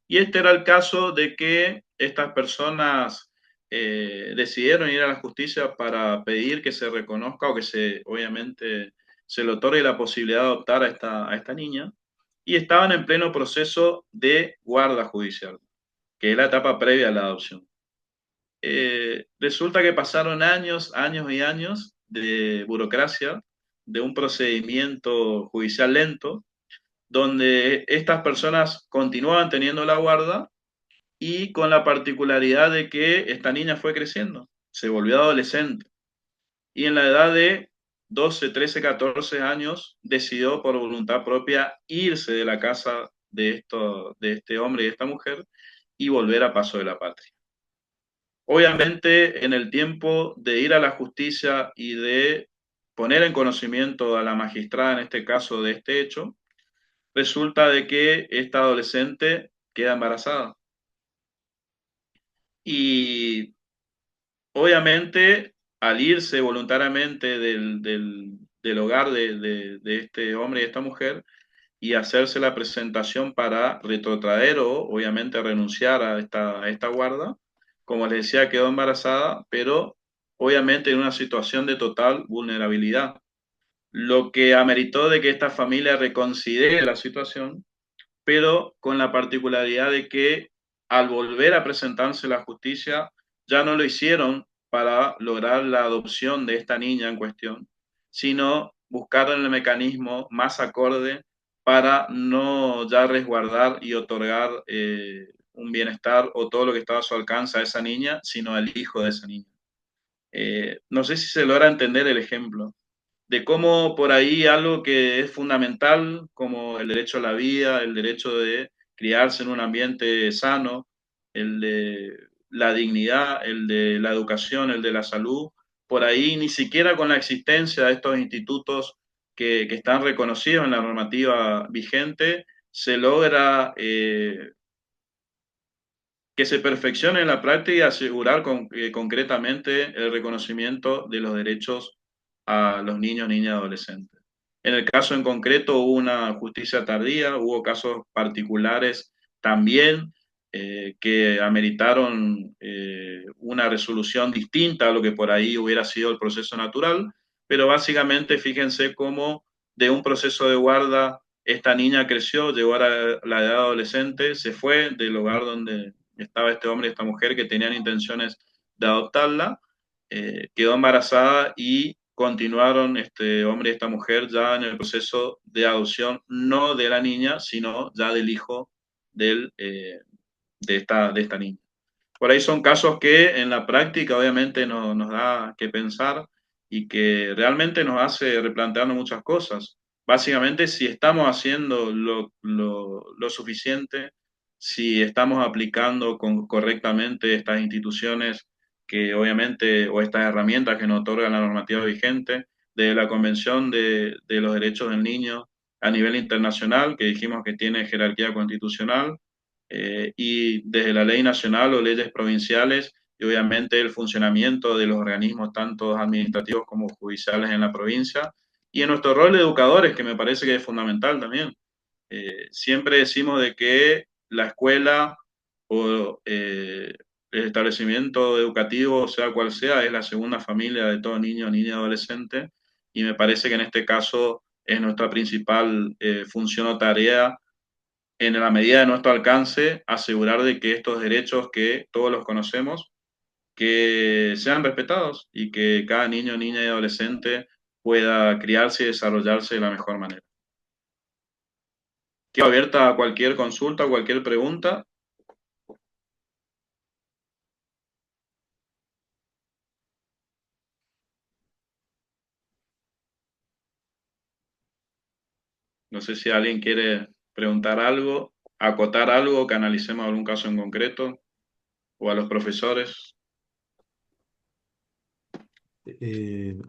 Y este era el caso de que estas personas decidieron ir a la justicia para pedir que se reconozca o que obviamente, se le otorgue la posibilidad de adoptar a esta niña, y estaban en pleno proceso de guarda judicial, que es la etapa previa a la adopción. Resulta que pasaron años, años y años de burocracia, de un procedimiento judicial lento, donde estas personas continuaban teniendo la guarda y con la particularidad de que esta niña fue creciendo, se volvió adolescente y en la edad de 12, 13, 14 años decidió por voluntad propia irse de la casa de este hombre y esta mujer y volver a Paso de la Patria. Obviamente, en el tiempo de ir a la justicia y de poner en conocimiento a la magistrada, en este caso, de este hecho, resulta de que esta adolescente queda embarazada. Y obviamente, al irse voluntariamente del hogar de este hombre y esta mujer y hacerse la presentación para retrotraer o obviamente renunciar a esta guarda, como les decía, quedó embarazada, pero obviamente en una situación de total vulnerabilidad, lo que ameritó de que esta familia reconsidere la situación, pero con la particularidad de que al volver a presentarse la justicia, ya no lo hicieron para lograr la adopción de esta niña en cuestión, sino buscaron el mecanismo más acorde para no ya resguardar y otorgar un bienestar o todo lo que estaba a su alcance a esa niña, sino al hijo de esa niña. No sé si se logra entender el ejemplo de cómo por ahí algo que es fundamental, como el derecho a la vida, el derecho de criarse en un ambiente sano, el de la dignidad, el de la educación, el de la salud, por ahí ni siquiera con la existencia de estos institutos que están reconocidos en la normativa vigente, se logra que se perfeccione en la práctica y asegurar concretamente el reconocimiento de los derechos a los niños, niñas y adolescentes. En el caso en concreto hubo una justicia tardía, hubo casos particulares también que ameritaron una resolución distinta a lo que por ahí hubiera sido el proceso natural, pero básicamente fíjense cómo de un proceso de guarda esta niña creció, llegó a la edad adolescente, se fue del hogar donde estaba este hombre y esta mujer que tenían intenciones de adoptarla, quedó embarazada y continuaron este hombre y esta mujer ya en el proceso de adopción, no de la niña, sino ya del hijo de esta niña. Por ahí son casos que en la práctica obviamente nos da que pensar y que realmente nos hace replantearnos muchas cosas. Básicamente, si estamos haciendo lo suficiente, si estamos aplicando correctamente estas instituciones que obviamente, o estas herramientas que nos otorga la normativa vigente, de la Convención de los Derechos del Niño a nivel internacional, que dijimos que tiene jerarquía constitucional, y desde la ley nacional o leyes provinciales, y obviamente el funcionamiento de los organismos tanto administrativos como judiciales en la provincia, y en nuestro rol de educadores, que me parece que es fundamental también. Siempre decimos de que la escuela o el establecimiento educativo, sea cual sea, es la segunda familia de todo niño, niña y adolescente, y me parece que en este caso es nuestra principal función o tarea, en la medida de nuestro alcance, asegurar de que estos derechos que todos los conocemos, que sean respetados y que cada niño, niña y adolescente pueda criarse y desarrollarse de la mejor manera. Quedo abierta a cualquier consulta, cualquier pregunta. No sé si alguien quiere preguntar algo, acotar algo, que analicemos algún caso en concreto, o a los profesores.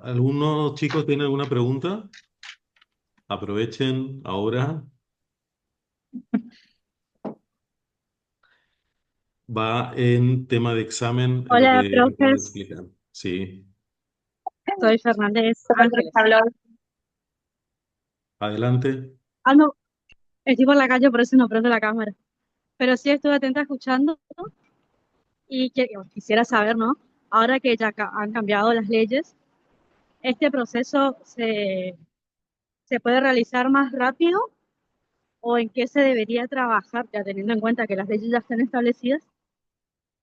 ¿Algunos chicos tienen alguna pregunta? Aprovechen ahora. Va en tema de examen lo Hola, que acabo de profes. explicar. Sí, Soy Fernández Ángeles. adelante. Ah, no, estoy por la calle, por eso no prendo la cámara. Pero sí estuve atenta escuchando y quisiera saber, ¿no? Ahora que ya han cambiado las leyes, ¿este proceso se puede realizar más rápido o en qué se debería trabajar, ya teniendo en cuenta que las leyes ya están establecidas?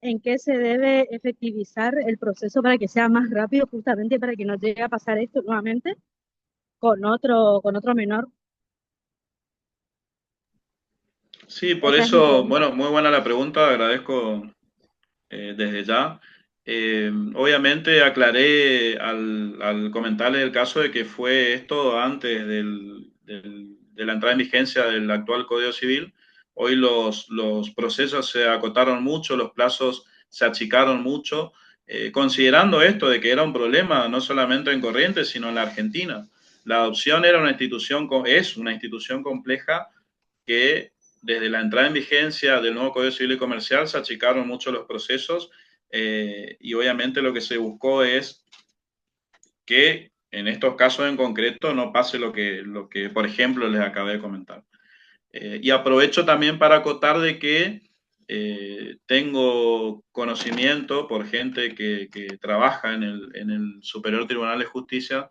¿En qué se debe efectivizar el proceso para que sea más rápido, justamente para que no llegue a pasar esto nuevamente con otro menor? Sí, por Esa es mi eso, pregunta. bueno, muy buena la pregunta, agradezco desde ya. Obviamente aclaré al comentarle el caso de que fue esto antes de la entrada en vigencia del actual Código Civil. Hoy los procesos se acotaron mucho, los plazos se achicaron mucho, considerando esto de que era un problema no solamente en Corrientes, sino en la Argentina. La adopción era una institución, es una institución compleja que desde la entrada en vigencia del nuevo Código Civil y Comercial se achicaron mucho los procesos y obviamente lo que se buscó es que en estos casos en concreto no pase lo que por ejemplo, les acabé de comentar. Y aprovecho también para acotar de que tengo conocimiento por gente que trabaja en el Superior Tribunal de Justicia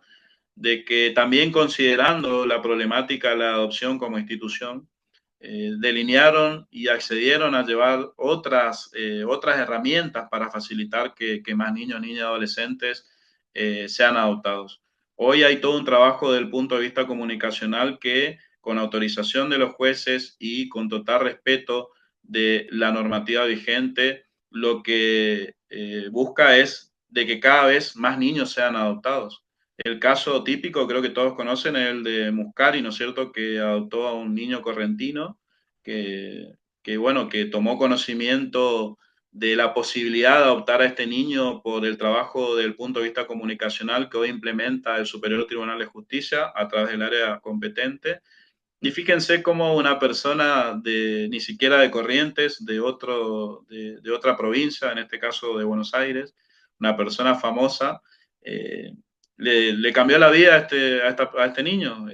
de que también considerando la problemática de la adopción como institución, delinearon y accedieron a llevar otras herramientas para facilitar que más niños, niñas y adolescentes sean adoptados. Hoy hay todo un trabajo desde el punto de vista comunicacional que, con autorización de los jueces y con total respeto de la normativa vigente, lo que busca es de que cada vez más niños sean adoptados. El caso típico, creo que todos conocen, es el de Muscari, ¿no es cierto?, que adoptó a un niño correntino, bueno, que tomó conocimiento de la posibilidad de adoptar a este niño por el trabajo del punto de vista comunicacional que hoy implementa el Superior Tribunal de Justicia a través del área competente. Y fíjense cómo una persona ni siquiera de Corrientes, de otra provincia, en este caso de Buenos Aires, una persona famosa, eh, le cambió la vida a este niño.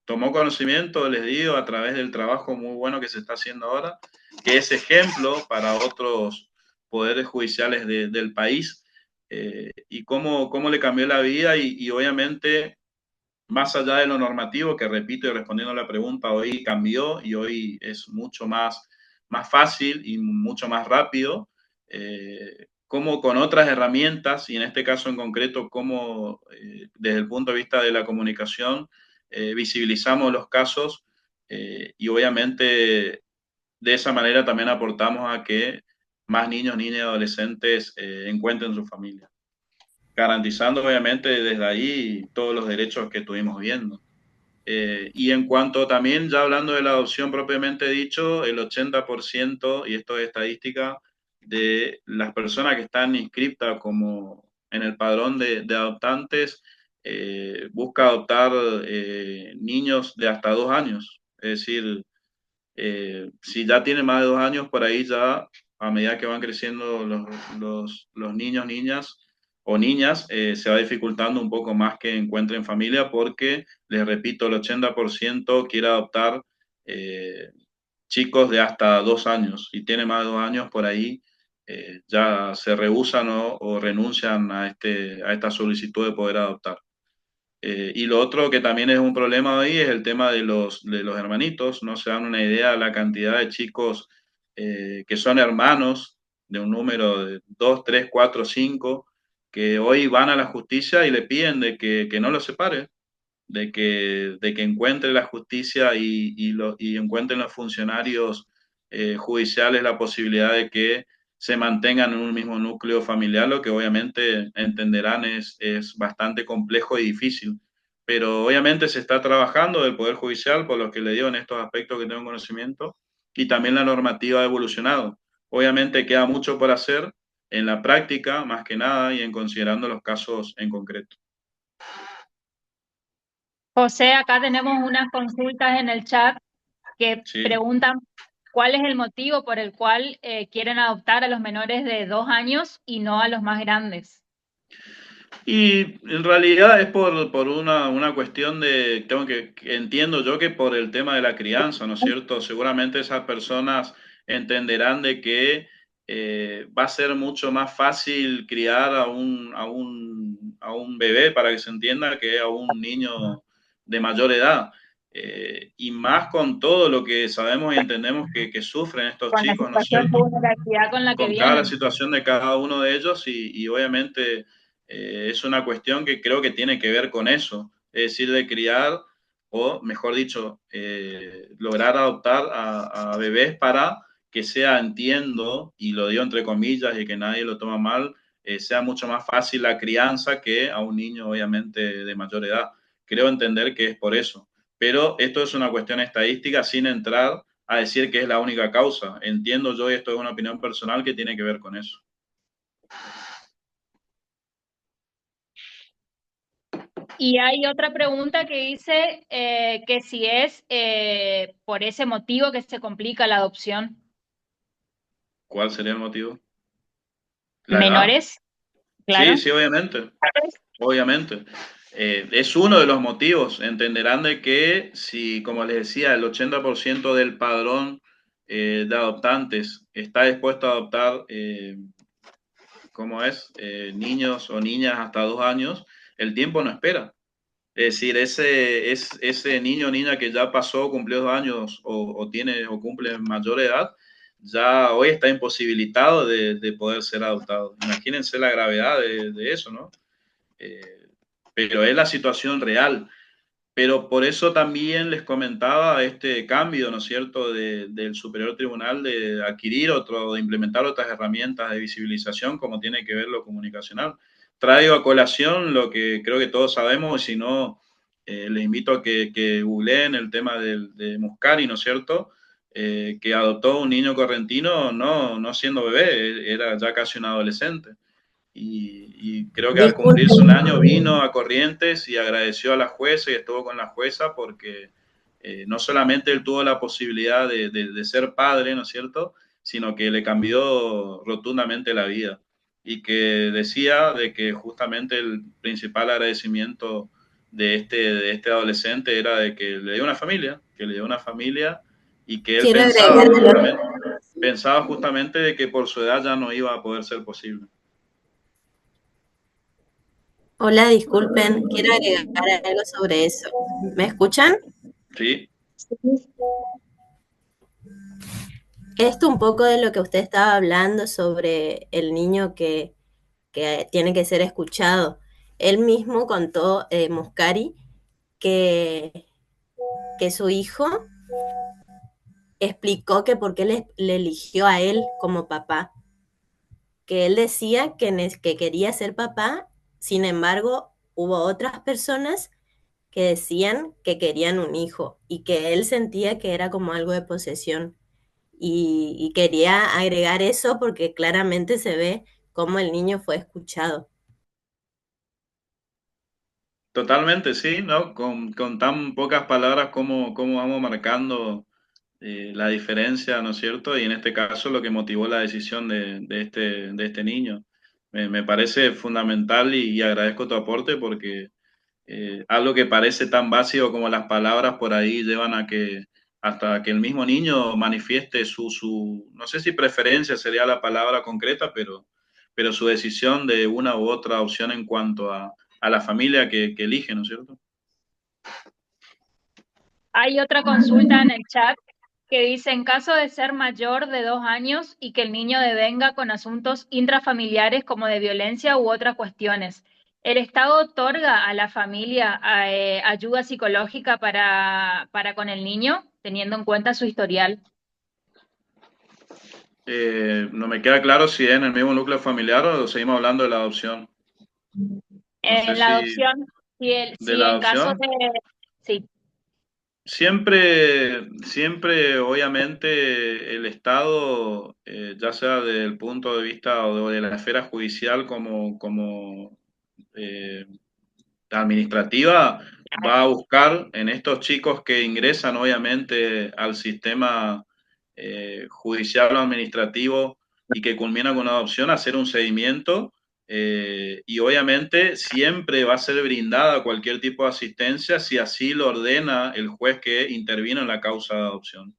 Tomó conocimiento, les digo, a través del trabajo muy bueno que se está haciendo ahora, que es ejemplo para otros poderes judiciales del país, y cómo le cambió la vida y obviamente más allá de lo normativo, que repito y respondiendo a la pregunta, hoy cambió y hoy es mucho más fácil y mucho más rápido, como con otras herramientas, y en este caso en concreto, como desde el punto de vista de la comunicación, visibilizamos los casos y obviamente de esa manera también aportamos a que más niños, niñas y adolescentes encuentren su familia, garantizando obviamente desde ahí todos los derechos que estuvimos viendo. Y en cuanto también, ya hablando de la adopción propiamente dicho, el 80%, y esto es estadística, de las personas que están inscritas como en el padrón de adoptantes, busca adoptar niños de hasta 2 años. Es decir, si ya tiene más de 2 años, por ahí ya, a medida que van creciendo los niños, niñas o niñas, se va dificultando un poco más que encuentren familia porque, les repito, el 80% quiere adoptar chicos de hasta 2 años, y tiene más de 2 años por ahí, ya se rehúsan o renuncian a esta solicitud de poder adoptar. Y lo otro que también es un problema hoy es el tema de los hermanitos. No se dan una idea de la cantidad de chicos que son hermanos de un número de 2, 3, 4, 5, que hoy van a la justicia y le piden que no los separe, de que encuentre la justicia y encuentren los funcionarios judiciales la posibilidad de que se mantengan en un mismo núcleo familiar, lo que obviamente entenderán es bastante complejo y difícil. Pero obviamente se está trabajando del Poder Judicial, por lo que le digo en estos aspectos que tengo conocimiento, y también la normativa ha evolucionado. Obviamente queda mucho por hacer en la práctica, más que nada, y en considerando los casos en concreto. José, acá tenemos unas consultas en el chat que Sí. preguntan cuál es el motivo por el cual quieren adoptar a los menores de 2 años y no a los más grandes. Y en realidad es por una cuestión que entiendo yo que por el tema de la crianza, ¿no es cierto? Seguramente esas personas entenderán de que va a ser mucho más fácil criar a un bebé, para que se entienda, que a un niño de mayor edad. Y más con todo lo que sabemos y entendemos que sufren estos Con la chicos, ¿no es situación de cierto? vulnerabilidad con la que Con cada vienen. situación de cada uno de ellos y obviamente es una cuestión que creo que tiene que ver con eso, es decir, de criar o, mejor dicho, lograr adoptar a bebés para que sea, entiendo, y lo digo entre comillas y que nadie lo toma mal, sea mucho más fácil la crianza que a un niño, obviamente, de mayor edad. Creo entender que es por eso. Pero esto es una cuestión estadística sin entrar a decir que es la única causa. Entiendo yo, y esto es una opinión personal, que tiene que ver con eso. Y hay otra pregunta que dice que si es por ese motivo que se complica la adopción. ¿Cuál sería el motivo? ¿La edad? Menores, Sí, claro. sí, obviamente. Obviamente. Es uno de los motivos. Entenderán de que si, como les decía, el 80% del padrón de adoptantes está dispuesto a adoptar, ¿cómo es? Niños o niñas hasta 2 años, el tiempo no espera. Es decir, ese niño o niña que ya pasó, cumplió 2 años o cumple mayor edad, ya hoy está imposibilitado de poder ser adoptado. Imagínense la gravedad de eso, ¿no? Eh, pero es la situación real. Pero por eso también les comentaba este cambio, ¿no es cierto?, del Superior Tribunal de adquirir de implementar otras herramientas de visibilización, como tiene que ver lo comunicacional. Traigo a colación lo que creo que todos sabemos, y si no, les invito a que googleen el tema de Muscari, ¿no es cierto?, que adoptó un niño correntino no siendo bebé, era ya casi un adolescente. Y creo que al cumplirse un Disculpen, año vino a Corrientes y agradeció a la jueza y estuvo con la jueza porque no solamente él tuvo la posibilidad de ser padre, ¿no es cierto?, sino que le cambió rotundamente la vida y que decía de que justamente el principal agradecimiento de este adolescente era de que le dio una familia, que le dio una familia y que él quiero agregar algo. pensaba justamente de que por su edad ya no iba a poder ser posible. Hola, disculpen, quiero agregar algo sobre eso. ¿Me escuchan? Sí. Esto un poco de lo que usted estaba hablando sobre el niño que tiene que ser escuchado. Él mismo contó, Muscari, que, que su hijo explicó que por qué le eligió a él como papá, que él decía que quería ser papá, sin embargo, hubo otras personas que decían que querían un hijo y que él sentía que era como algo de posesión. Y quería agregar eso porque claramente se ve cómo el niño fue escuchado. Totalmente, sí, ¿no? Con tan pocas palabras como vamos marcando la diferencia, ¿no es cierto? Y en este caso lo que motivó la decisión de este niño. Me parece fundamental y agradezco tu aporte porque algo que parece tan básico como las palabras por ahí llevan hasta que el mismo niño manifieste no sé si preferencia sería la palabra concreta, pero su decisión de una u otra opción en cuanto a la familia que elige, ¿no es cierto? Hay otra consulta en el chat que dice, en caso de ser mayor de 2 años y que el niño devenga con asuntos intrafamiliares como de violencia u otras cuestiones, ¿el Estado otorga a la familia ayuda psicológica para con el niño, teniendo en cuenta su historial? No me queda claro si es en el mismo núcleo familiar o seguimos hablando de la adopción. No sé En la si adopción, de si la en caso adopción. de... Sí. Siempre, obviamente, el Estado, ya sea desde el punto de vista o de la esfera judicial como eh, administrativa, va a buscar en estos chicos que ingresan, obviamente, al sistema judicial o administrativo y que culminan con una adopción, hacer un seguimiento y obviamente siempre va a ser brindada cualquier tipo de asistencia si así lo ordena el juez que intervino en la causa de adopción.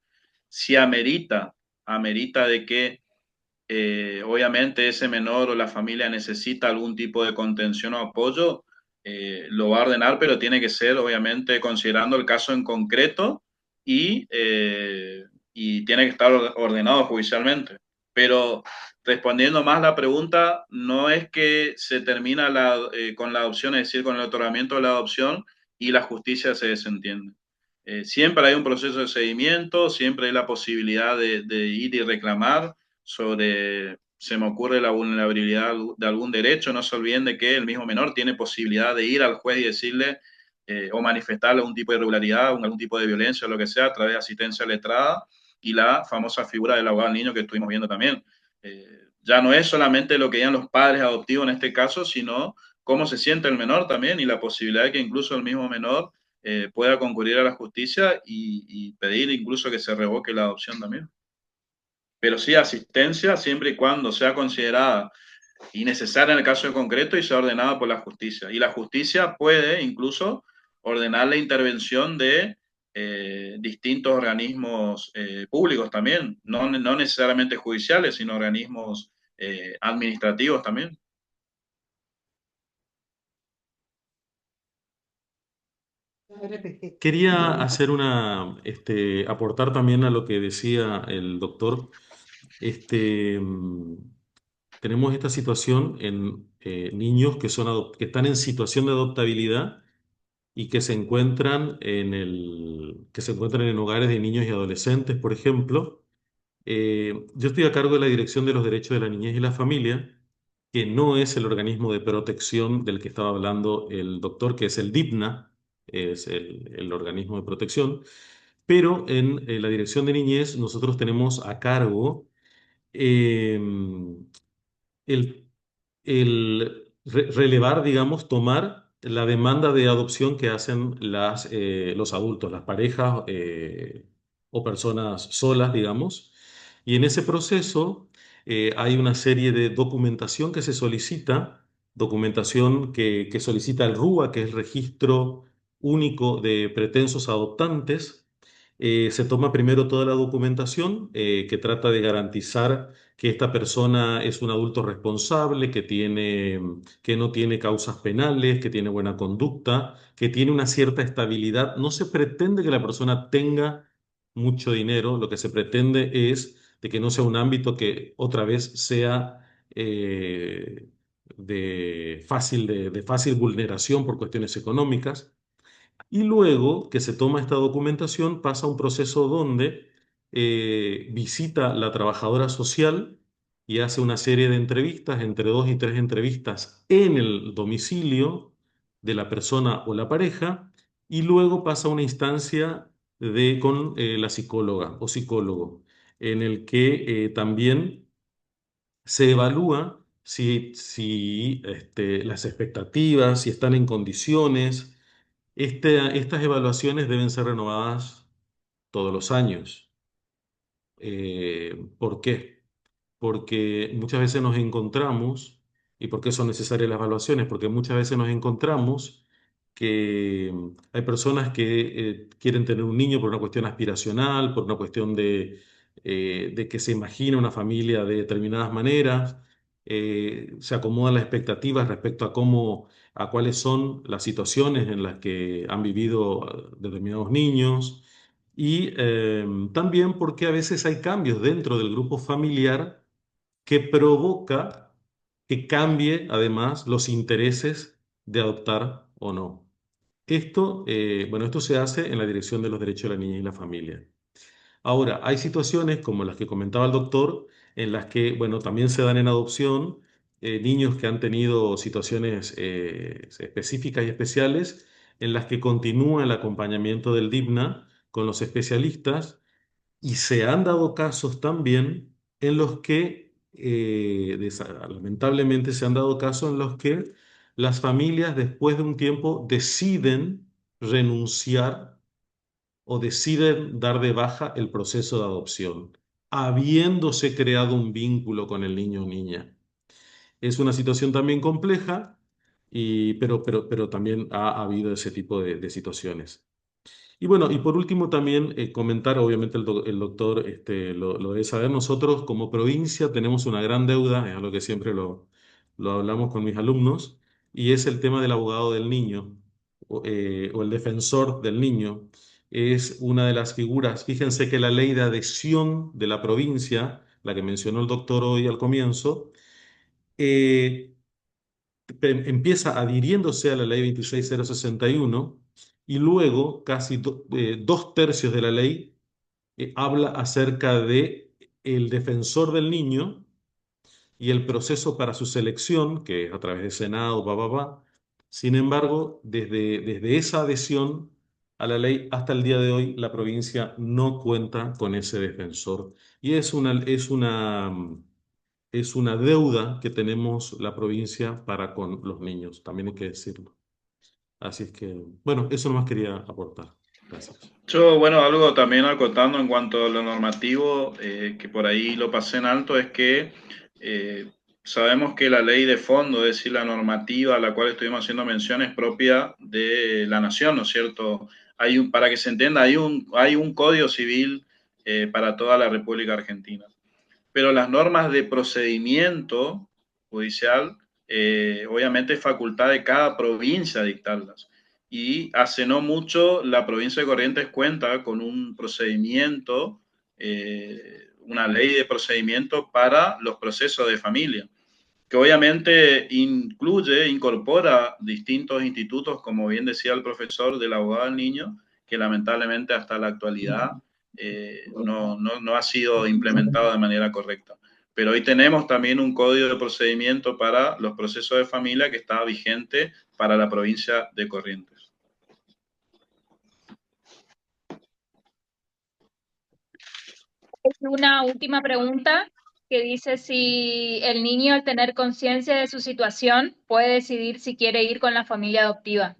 Si amerita de que obviamente ese menor o la familia necesita algún tipo de contención o apoyo, lo va a ordenar, pero tiene que ser obviamente considerando el caso en concreto y tiene que estar ordenado judicialmente. Pero respondiendo más la pregunta, no es que se termina con la adopción, es decir, con el otorgamiento de la adopción y la justicia se desentiende. Siempre hay un proceso de seguimiento, siempre hay la posibilidad de ir y reclamar se me ocurre la vulnerabilidad de algún derecho. No se olviden de que el mismo menor tiene posibilidad de ir al juez y decirle o manifestarle algún tipo de irregularidad, algún tipo de violencia o lo que sea a través de asistencia letrada y la famosa figura del abogado del niño que estuvimos viendo también. Ya no es solamente lo que digan los padres adoptivos en este caso, sino cómo se siente el menor también y la posibilidad de que incluso el mismo menor pueda concurrir a la justicia y pedir incluso que se revoque la adopción también. Pero sí asistencia siempre y cuando sea considerada innecesaria en el caso en concreto y sea ordenada por la justicia. Y la justicia puede incluso ordenar la intervención de distintos organismos públicos también, no necesariamente judiciales, sino organismos administrativos también. Quería hacer aportar también a lo que decía el doctor. Este, mm, Tenemos esta situación en niños que están en situación de adoptabilidad y que se encuentran en hogares de niños y adolescentes, por ejemplo. Yo estoy a cargo de la Dirección de los Derechos de la Niñez y la Familia, que no es el organismo de protección del que estaba hablando el doctor, que es el DIPNA, es el organismo de protección, pero en la Dirección de Niñez nosotros tenemos a cargo eh, el, relevar, digamos, tomar la demanda de adopción que hacen los adultos, las parejas o personas solas, digamos. Y en ese proceso hay una serie de documentación que se solicita, documentación que solicita el RUA, que es el Registro Único de Pretensos Adoptantes. Se toma primero toda la documentación que trata de garantizar que esta persona es un adulto responsable, que no tiene causas penales, que tiene buena conducta, que tiene una cierta estabilidad. No se pretende que la persona tenga mucho dinero, lo que se pretende es de que no sea un ámbito que otra vez sea de fácil vulneración por cuestiones económicas. Y luego que se toma esta documentación, pasa un proceso donde visita la trabajadora social y hace una serie de entrevistas, entre 2 y 3 entrevistas en el domicilio de la persona o la pareja, y luego pasa a una instancia con la psicóloga o psicólogo, en el que también se evalúa si las expectativas, si están en condiciones. Estas evaluaciones deben ser renovadas todos los años. ¿Por qué? Porque muchas veces nos encontramos, ¿y por qué son necesarias las evaluaciones? Porque muchas veces nos encontramos que hay personas que quieren tener un niño por una cuestión aspiracional, por una cuestión de que se imagina una familia de determinadas maneras, se acomodan las expectativas respecto a a cuáles son las situaciones en las que han vivido determinados niños y también porque a veces hay cambios dentro del grupo familiar que provoca que cambie además los intereses de adoptar o no. Esto se hace en la dirección de los derechos de la niña y la familia. Ahora, hay situaciones como las que comentaba el doctor, en las que, bueno, también se dan en adopción niños que han tenido situaciones específicas y especiales, en las que continúa el acompañamiento del DIPNA con los especialistas y se han dado casos también en los que, lamentablemente, se han dado casos en los que las familias después de un tiempo deciden renunciar o deciden dar de baja el proceso de adopción, habiéndose creado un vínculo con el niño o niña. Es una situación también compleja, pero también ha habido ese tipo de situaciones. Y bueno, y por último también comentar, obviamente el doctor lo debe saber, nosotros como provincia tenemos una gran deuda, es algo que siempre lo hablamos con mis alumnos, y es el tema del abogado del niño o el defensor del niño. Es una de las figuras, fíjense que la ley de adhesión de la provincia, la que mencionó el doctor hoy al comienzo, eh, empieza adhiriéndose a la ley 26061 y luego casi 2/3 de la ley habla acerca de el defensor del niño y el proceso para su selección, que es a través del Senado, va. Sin embargo, desde esa adhesión a la ley hasta el día de hoy, la provincia no cuenta con ese defensor. Y es una deuda que tenemos la provincia para con los niños, también hay que decirlo. Así es que, bueno, eso nomás quería aportar. Gracias. Yo, bueno, algo también acotando en cuanto a lo normativo, que por ahí lo pasé en alto, es que eh, sabemos que la ley de fondo, es decir, la normativa a la cual estuvimos haciendo mención, es propia de la nación, ¿no es cierto? Para que se entienda, hay un código civil para toda la República Argentina. Pero las normas de procedimiento judicial, obviamente es facultad de cada provincia dictarlas. Y hace no mucho la provincia de Corrientes cuenta con un procedimiento, una ley de procedimiento para los procesos de familia, que obviamente incorpora distintos institutos, como bien decía el profesor, del abogado del niño, que lamentablemente hasta la actualidad no ha sido implementado de manera correcta. Pero hoy tenemos también un código de procedimiento para los procesos de familia que está vigente para la provincia de Corrientes. Una última pregunta que dice si el niño, al tener conciencia de su situación, puede decidir si quiere ir con la familia adoptiva.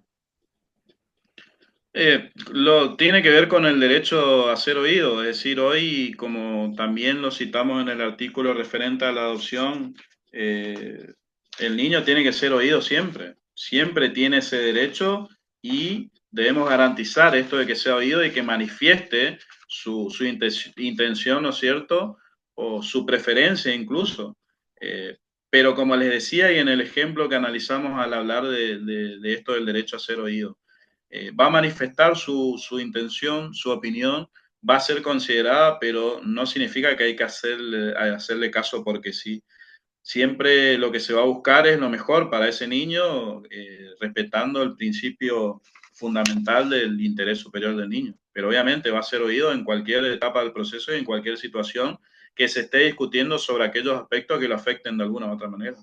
Tiene que ver con el derecho a ser oído, es decir, hoy, como también lo citamos en el artículo referente a la adopción, el niño tiene que ser oído siempre, siempre tiene ese derecho y debemos garantizar esto de que sea oído y que manifieste su intención, ¿no es cierto? O su preferencia incluso. Pero como les decía y en el ejemplo que analizamos al hablar de esto del derecho a ser oído, va a manifestar su intención, su opinión, va a ser considerada, pero no significa que hay que hacerle caso porque sí. Siempre lo que se va a buscar es lo mejor para ese niño, respetando el principio fundamental del interés superior del niño. Pero obviamente va a ser oído en cualquier etapa del proceso y en cualquier situación que se esté discutiendo sobre aquellos aspectos que lo afecten de alguna u otra manera.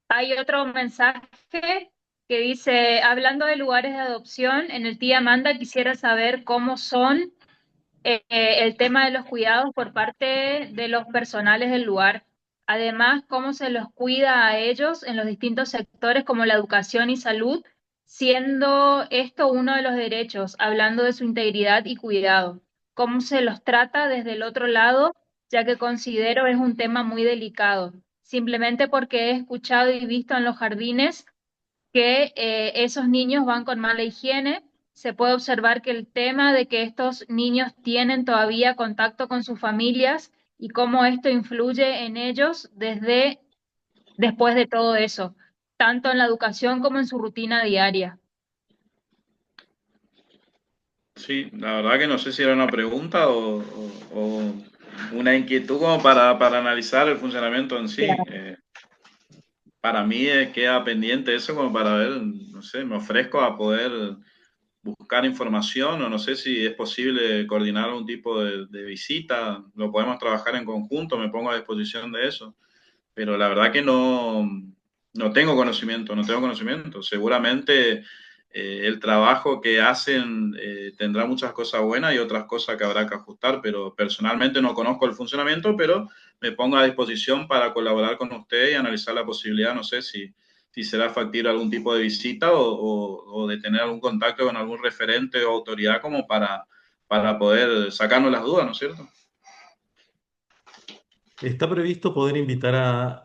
Hay otro mensaje que dice, hablando de lugares de adopción, en el Tía Amanda quisiera saber cómo son el tema de los cuidados por parte de los personales del lugar. Además, cómo se los cuida a ellos en los distintos sectores como la educación y salud, siendo esto uno de los derechos, hablando de su integridad y cuidado. ¿Cómo se los trata desde el otro lado? Ya que considero es un tema muy delicado. Simplemente porque he escuchado y visto en los jardines que esos niños van con mala higiene. Se puede observar que el tema de que estos niños tienen todavía contacto con sus familias y cómo esto influye en ellos desde después de todo eso, tanto en la educación como en su rutina diaria. Sí, la verdad que no sé si era una pregunta o una inquietud como para analizar el funcionamiento en sí. Para mí queda pendiente eso como para ver, no sé, me ofrezco a poder buscar información o no sé si es posible coordinar algún tipo de visita, lo podemos trabajar en conjunto, me pongo a disposición de eso, pero la verdad que no tengo conocimiento, no tengo conocimiento. Seguramente el trabajo que hacen tendrá muchas cosas buenas y otras cosas que habrá que ajustar, pero personalmente no conozco el funcionamiento, pero me pongo a disposición para colaborar con usted y analizar la posibilidad, no sé si será factible algún tipo de visita o de tener algún contacto con algún referente o autoridad como para poder sacarnos las dudas, ¿no es cierto? Está previsto poder invitar a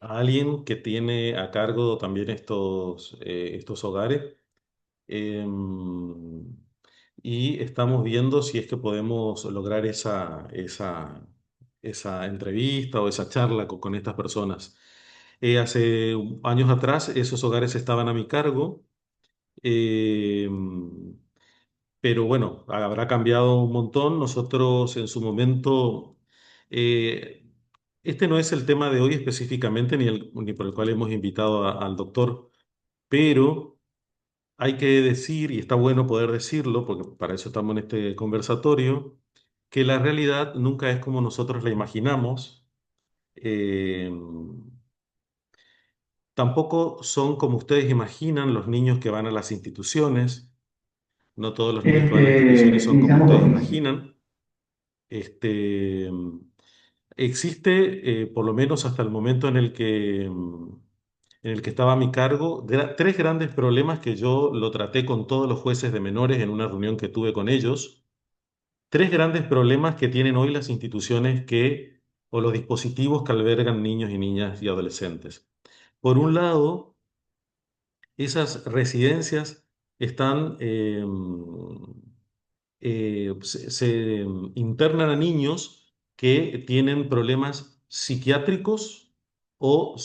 alguien que tiene a cargo también estos hogares. Em, y estamos viendo si es que podemos lograr esa entrevista o esa charla con estas personas. Hace años atrás esos hogares estaban a mi cargo, pero bueno, habrá cambiado un montón. Nosotros en su momento, eh, este no es el tema de hoy específicamente, ni por el cual hemos invitado al doctor, pero... Hay que decir, y está bueno poder decirlo, porque para eso estamos en este conversatorio, que la realidad nunca es como nosotros la imaginamos. eh, Tampoco son como ustedes imaginan los niños que van a las instituciones. No todos los niños que van a las instituciones son como Iniciamos ustedes dos. imaginan. Este, Existe, por lo menos hasta el momento en el que estaba a mi cargo, tres grandes problemas que yo lo traté con todos los jueces de menores en una reunión que tuve con ellos. Tres grandes problemas que tienen hoy las instituciones o los dispositivos que albergan niños y niñas y adolescentes. Por un lado, esas residencias están, se internan a niños que tienen problemas psiquiátricos o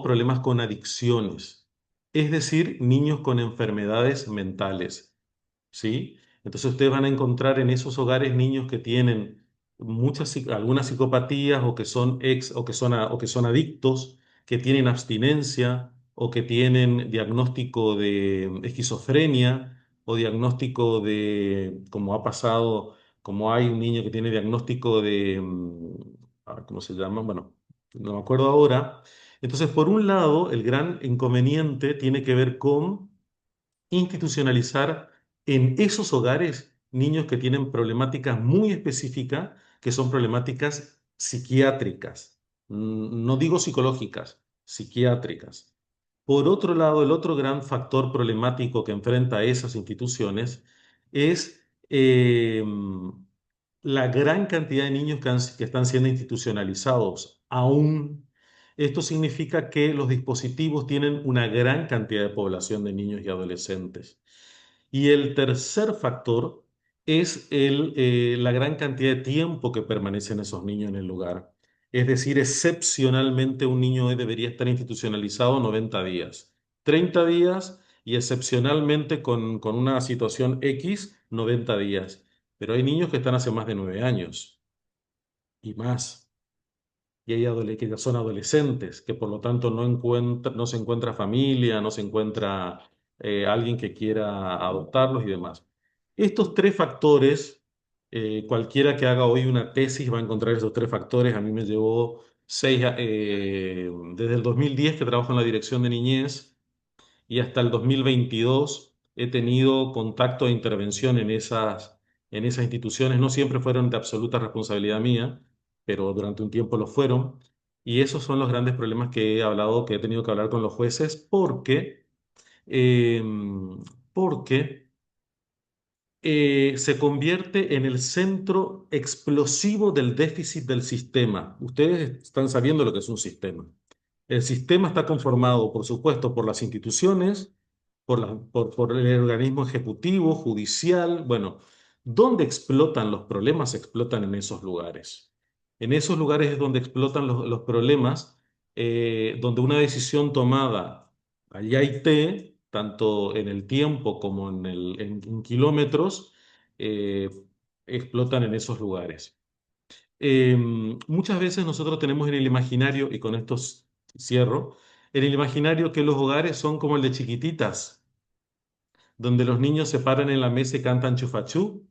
problemas con adicciones, es decir, niños con enfermedades mentales. ¿Sí? Entonces ustedes van a encontrar en esos hogares niños que tienen algunas psicopatías o que son adictos, que tienen abstinencia o que tienen diagnóstico de esquizofrenia o diagnóstico como ha pasado, como hay un niño que tiene diagnóstico ¿cómo se llama? Bueno, no me acuerdo ahora. Entonces, por un lado, el gran inconveniente tiene que ver con institucionalizar en esos hogares niños que tienen problemáticas muy específicas, que son problemáticas psiquiátricas. No digo psicológicas, psiquiátricas. Por otro lado, el otro gran factor problemático que enfrenta esas instituciones es la gran cantidad de niños que están siendo institucionalizados aún. Esto significa que los dispositivos tienen una gran cantidad de población de niños y adolescentes. Y el tercer factor es la gran cantidad de tiempo que permanecen esos niños en el lugar. Es decir, excepcionalmente un niño hoy debería estar institucionalizado 90 días, 30 días y excepcionalmente con una situación X, 90 días. Pero hay niños que están hace más de 9 años y más. Y hay que ya son adolescentes, que por lo tanto no se encuentra familia, no se encuentra alguien que quiera adoptarlos y demás. Estos tres factores, cualquiera que haga hoy una tesis va a encontrar esos tres factores. A mí me llevó desde el 2010 que trabajo en la dirección de niñez y hasta el 2022 he tenido contacto e intervención en esas instituciones. No siempre fueron de absoluta responsabilidad mía, pero durante un tiempo lo fueron. Y esos son los grandes problemas que he hablado, que he tenido que hablar con los jueces, eh, porque se convierte en el centro explosivo del déficit del sistema. Ustedes están sabiendo lo que es un sistema. El sistema está conformado, por supuesto, por las instituciones, por el organismo ejecutivo, judicial. Bueno, ¿dónde explotan los problemas? Explotan en esos lugares. En esos lugares es donde explotan los problemas, donde una decisión tomada allá y te, tanto en el tiempo como en kilómetros, eh, explotan en esos lugares. Muchas veces nosotros tenemos en el imaginario, y con esto cierro, en el imaginario que los hogares son como el de chiquititas, donde los niños se paran en la mesa y cantan chufachú.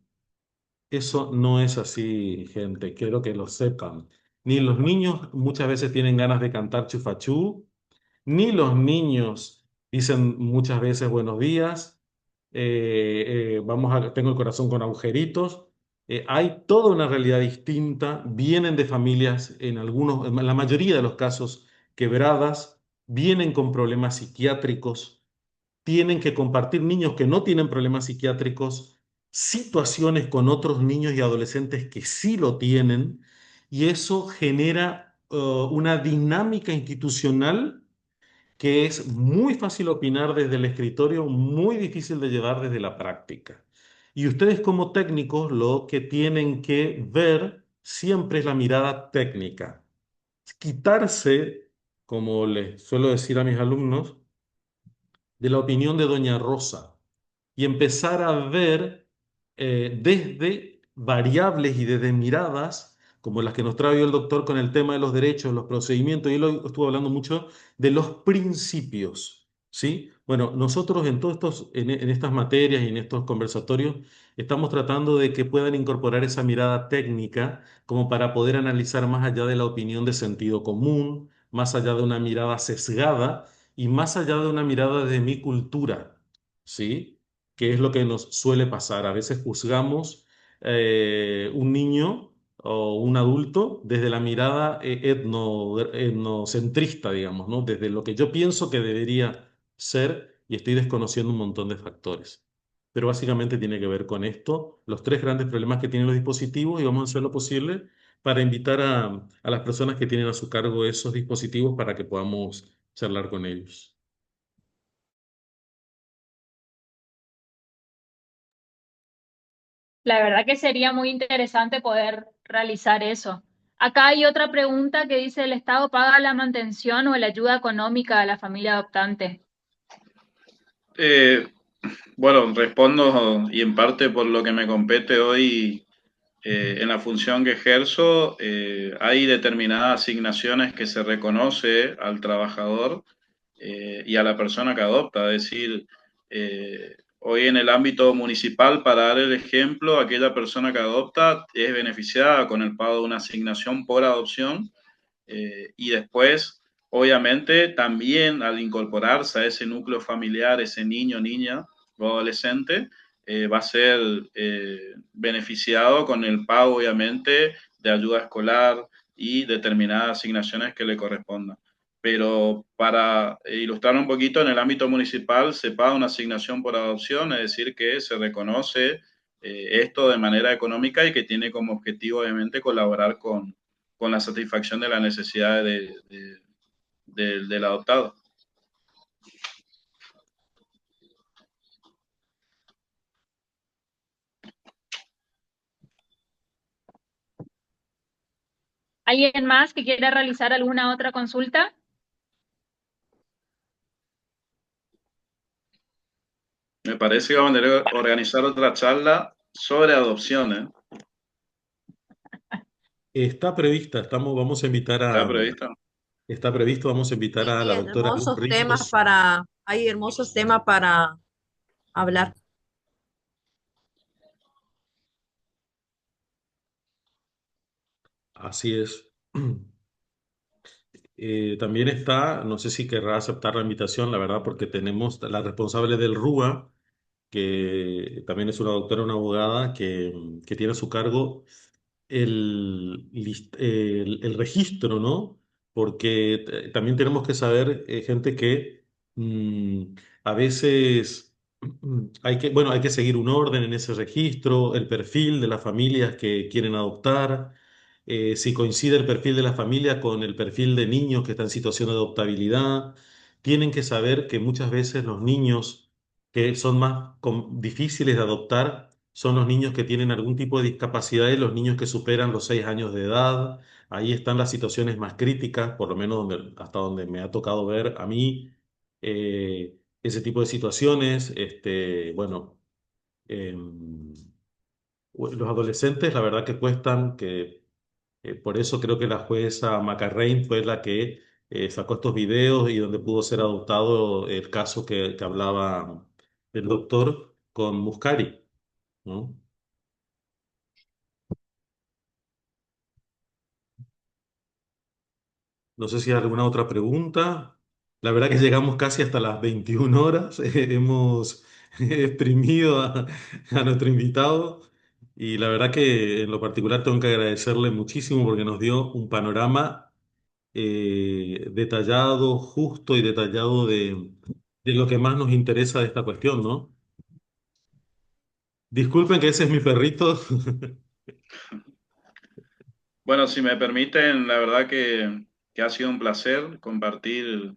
Eso no es así, gente, quiero que lo sepan. Ni los niños muchas veces tienen ganas de cantar chufachú, ni los niños dicen muchas veces buenos días, tengo el corazón con agujeritos. Hay toda una realidad distinta, vienen de familias, en la mayoría de los casos, quebradas, vienen con problemas psiquiátricos, tienen que compartir niños que no tienen problemas psiquiátricos, situaciones con otros niños y adolescentes que sí lo tienen, y eso genera una dinámica institucional que es muy fácil opinar desde el escritorio, muy difícil de llevar desde la práctica. Y ustedes como técnicos lo que tienen que ver siempre es la mirada técnica. Quitarse, como les suelo decir a mis alumnos, de la opinión de Doña Rosa y empezar a ver desde variables y desde miradas como las que nos trae hoy el doctor con el tema de los derechos, los procedimientos, y él hoy estuvo hablando mucho de los principios, ¿sí? Bueno, nosotros en estas materias y en estos conversatorios estamos tratando de que puedan incorporar esa mirada técnica como para poder analizar más allá de la opinión de sentido común, más allá de una mirada sesgada y más allá de una mirada de mi cultura, ¿sí? Que es lo que nos suele pasar. A veces juzgamos un niño o un adulto desde la mirada etnocentrista, digamos, ¿no? Desde lo que yo pienso que debería ser y estoy desconociendo un montón de factores. Pero básicamente tiene que ver con esto, los tres grandes problemas que tienen los dispositivos y vamos a hacer lo posible para invitar a las personas que tienen a su cargo esos dispositivos para que podamos charlar con ellos. La verdad que sería muy interesante poder realizar eso. Acá hay otra pregunta que dice, ¿el Estado paga la mantención o la ayuda económica a la familia adoptante? Eh, bueno, respondo y en parte por lo que me compete hoy en la función que ejerzo, hay determinadas asignaciones que se reconoce al trabajador y a la persona que adopta. Es decir, hoy en el ámbito municipal, para dar el ejemplo, aquella persona que adopta es beneficiada con el pago de una asignación por adopción y después, obviamente, también al incorporarse a ese núcleo familiar, ese niño, niña o adolescente, va a ser beneficiado con el pago, obviamente, de ayuda escolar y determinadas asignaciones que le correspondan. Pero para ilustrar un poquito, en el ámbito municipal se paga una asignación por adopción, es decir, que se reconoce esto de manera económica y que tiene como objetivo, obviamente, colaborar con la satisfacción de las necesidades del adoptado. ¿Alguien más que quiera realizar alguna otra consulta? Me parece que vamos a organizar otra charla sobre adopciones. Está prevista, vamos a invitar ¿Está previsto? está previsto, vamos a invitar a Sí, la doctora Luz Ríos. hay hermosos temas para hablar. Así es. También está, no sé si querrá aceptar la invitación, la verdad, porque tenemos la responsable del RUA, que también es una doctora, una abogada, que tiene a su cargo el registro, ¿no? porque también tenemos que saber, gente, que a veces bueno, hay que seguir un orden en ese registro, el perfil de las familias que quieren adoptar, si coincide el perfil de la familia con el perfil de niños que están en situación de adoptabilidad. Tienen que saber que muchas veces los niños que son más difíciles de adoptar son los niños que tienen algún tipo de discapacidad y los niños que superan los 6 años de edad. Ahí están las situaciones más críticas, por lo menos hasta donde me ha tocado ver a mí ese tipo de situaciones. Bueno, los adolescentes, la verdad que cuestan, por eso creo que la jueza Macarrein fue la que sacó estos videos y donde pudo ser adoptado el caso que hablaba el doctor con Muscari, ¿no? No sé si hay alguna otra pregunta. La verdad que llegamos casi hasta las 21 horas. Hemos exprimido a nuestro invitado y la verdad que en lo particular tengo que agradecerle muchísimo porque nos dio un panorama detallado, justo y detallado de lo que más nos interesa de esta cuestión, ¿no? Disculpen que ese es mi perrito. Bueno, si me permiten, la verdad que ha sido un placer compartir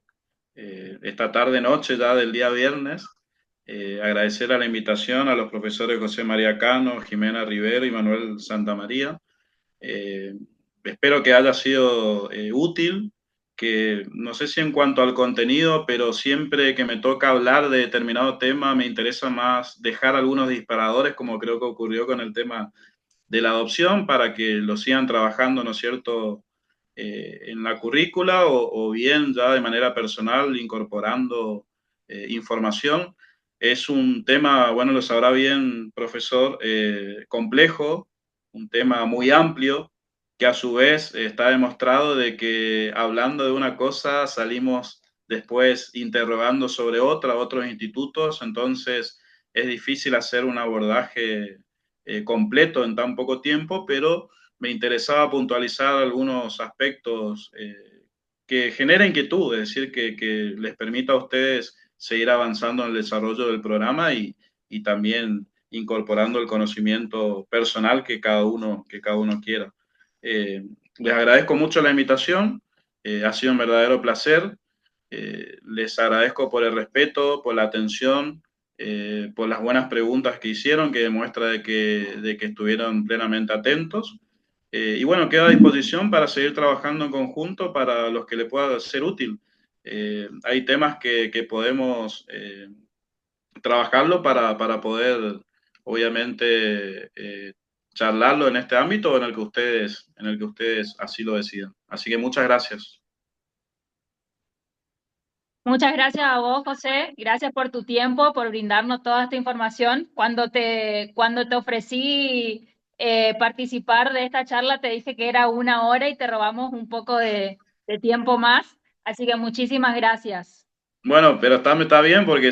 esta tarde-noche ya del día viernes. Agradecer a la invitación a los profesores José María Cano, Jimena Rivero y Manuel Santamaría. Eh, Espero que haya sido útil, que no sé si en cuanto al contenido, pero siempre que me toca hablar de determinado tema me interesa más dejar algunos disparadores, como creo que ocurrió con el tema de la adopción, para que lo sigan trabajando, ¿no es cierto?, en la currícula o bien ya de manera personal incorporando información. Es un tema, bueno, lo sabrá bien, profesor, complejo, un tema muy amplio, que a su vez está demostrado de que hablando de una cosa salimos después interrogando sobre otra, otros institutos, entonces es difícil hacer un abordaje completo en tan poco tiempo, pero me interesaba puntualizar algunos aspectos que generen inquietud, es decir, que les permita a ustedes seguir avanzando en el desarrollo del programa y también incorporando el conocimiento personal que cada uno quiera. Les agradezco mucho la invitación, ha sido un verdadero placer. Les agradezco por el respeto, por la atención, por las buenas preguntas que hicieron, que demuestra de que estuvieron plenamente atentos. Y bueno, quedo a disposición para seguir trabajando en conjunto para los que le pueda ser útil. Hay temas que podemos trabajarlo para poder, obviamente, charlarlo en este ámbito o en el que ustedes así lo decidan. Así que muchas gracias. Muchas gracias a vos, José. Gracias por tu tiempo, por brindarnos toda esta información. Cuando te ofrecí participar de esta charla, te dije que era 1 hora y te robamos un poco de tiempo más. Así que muchísimas gracias. Bueno, pero está bien porque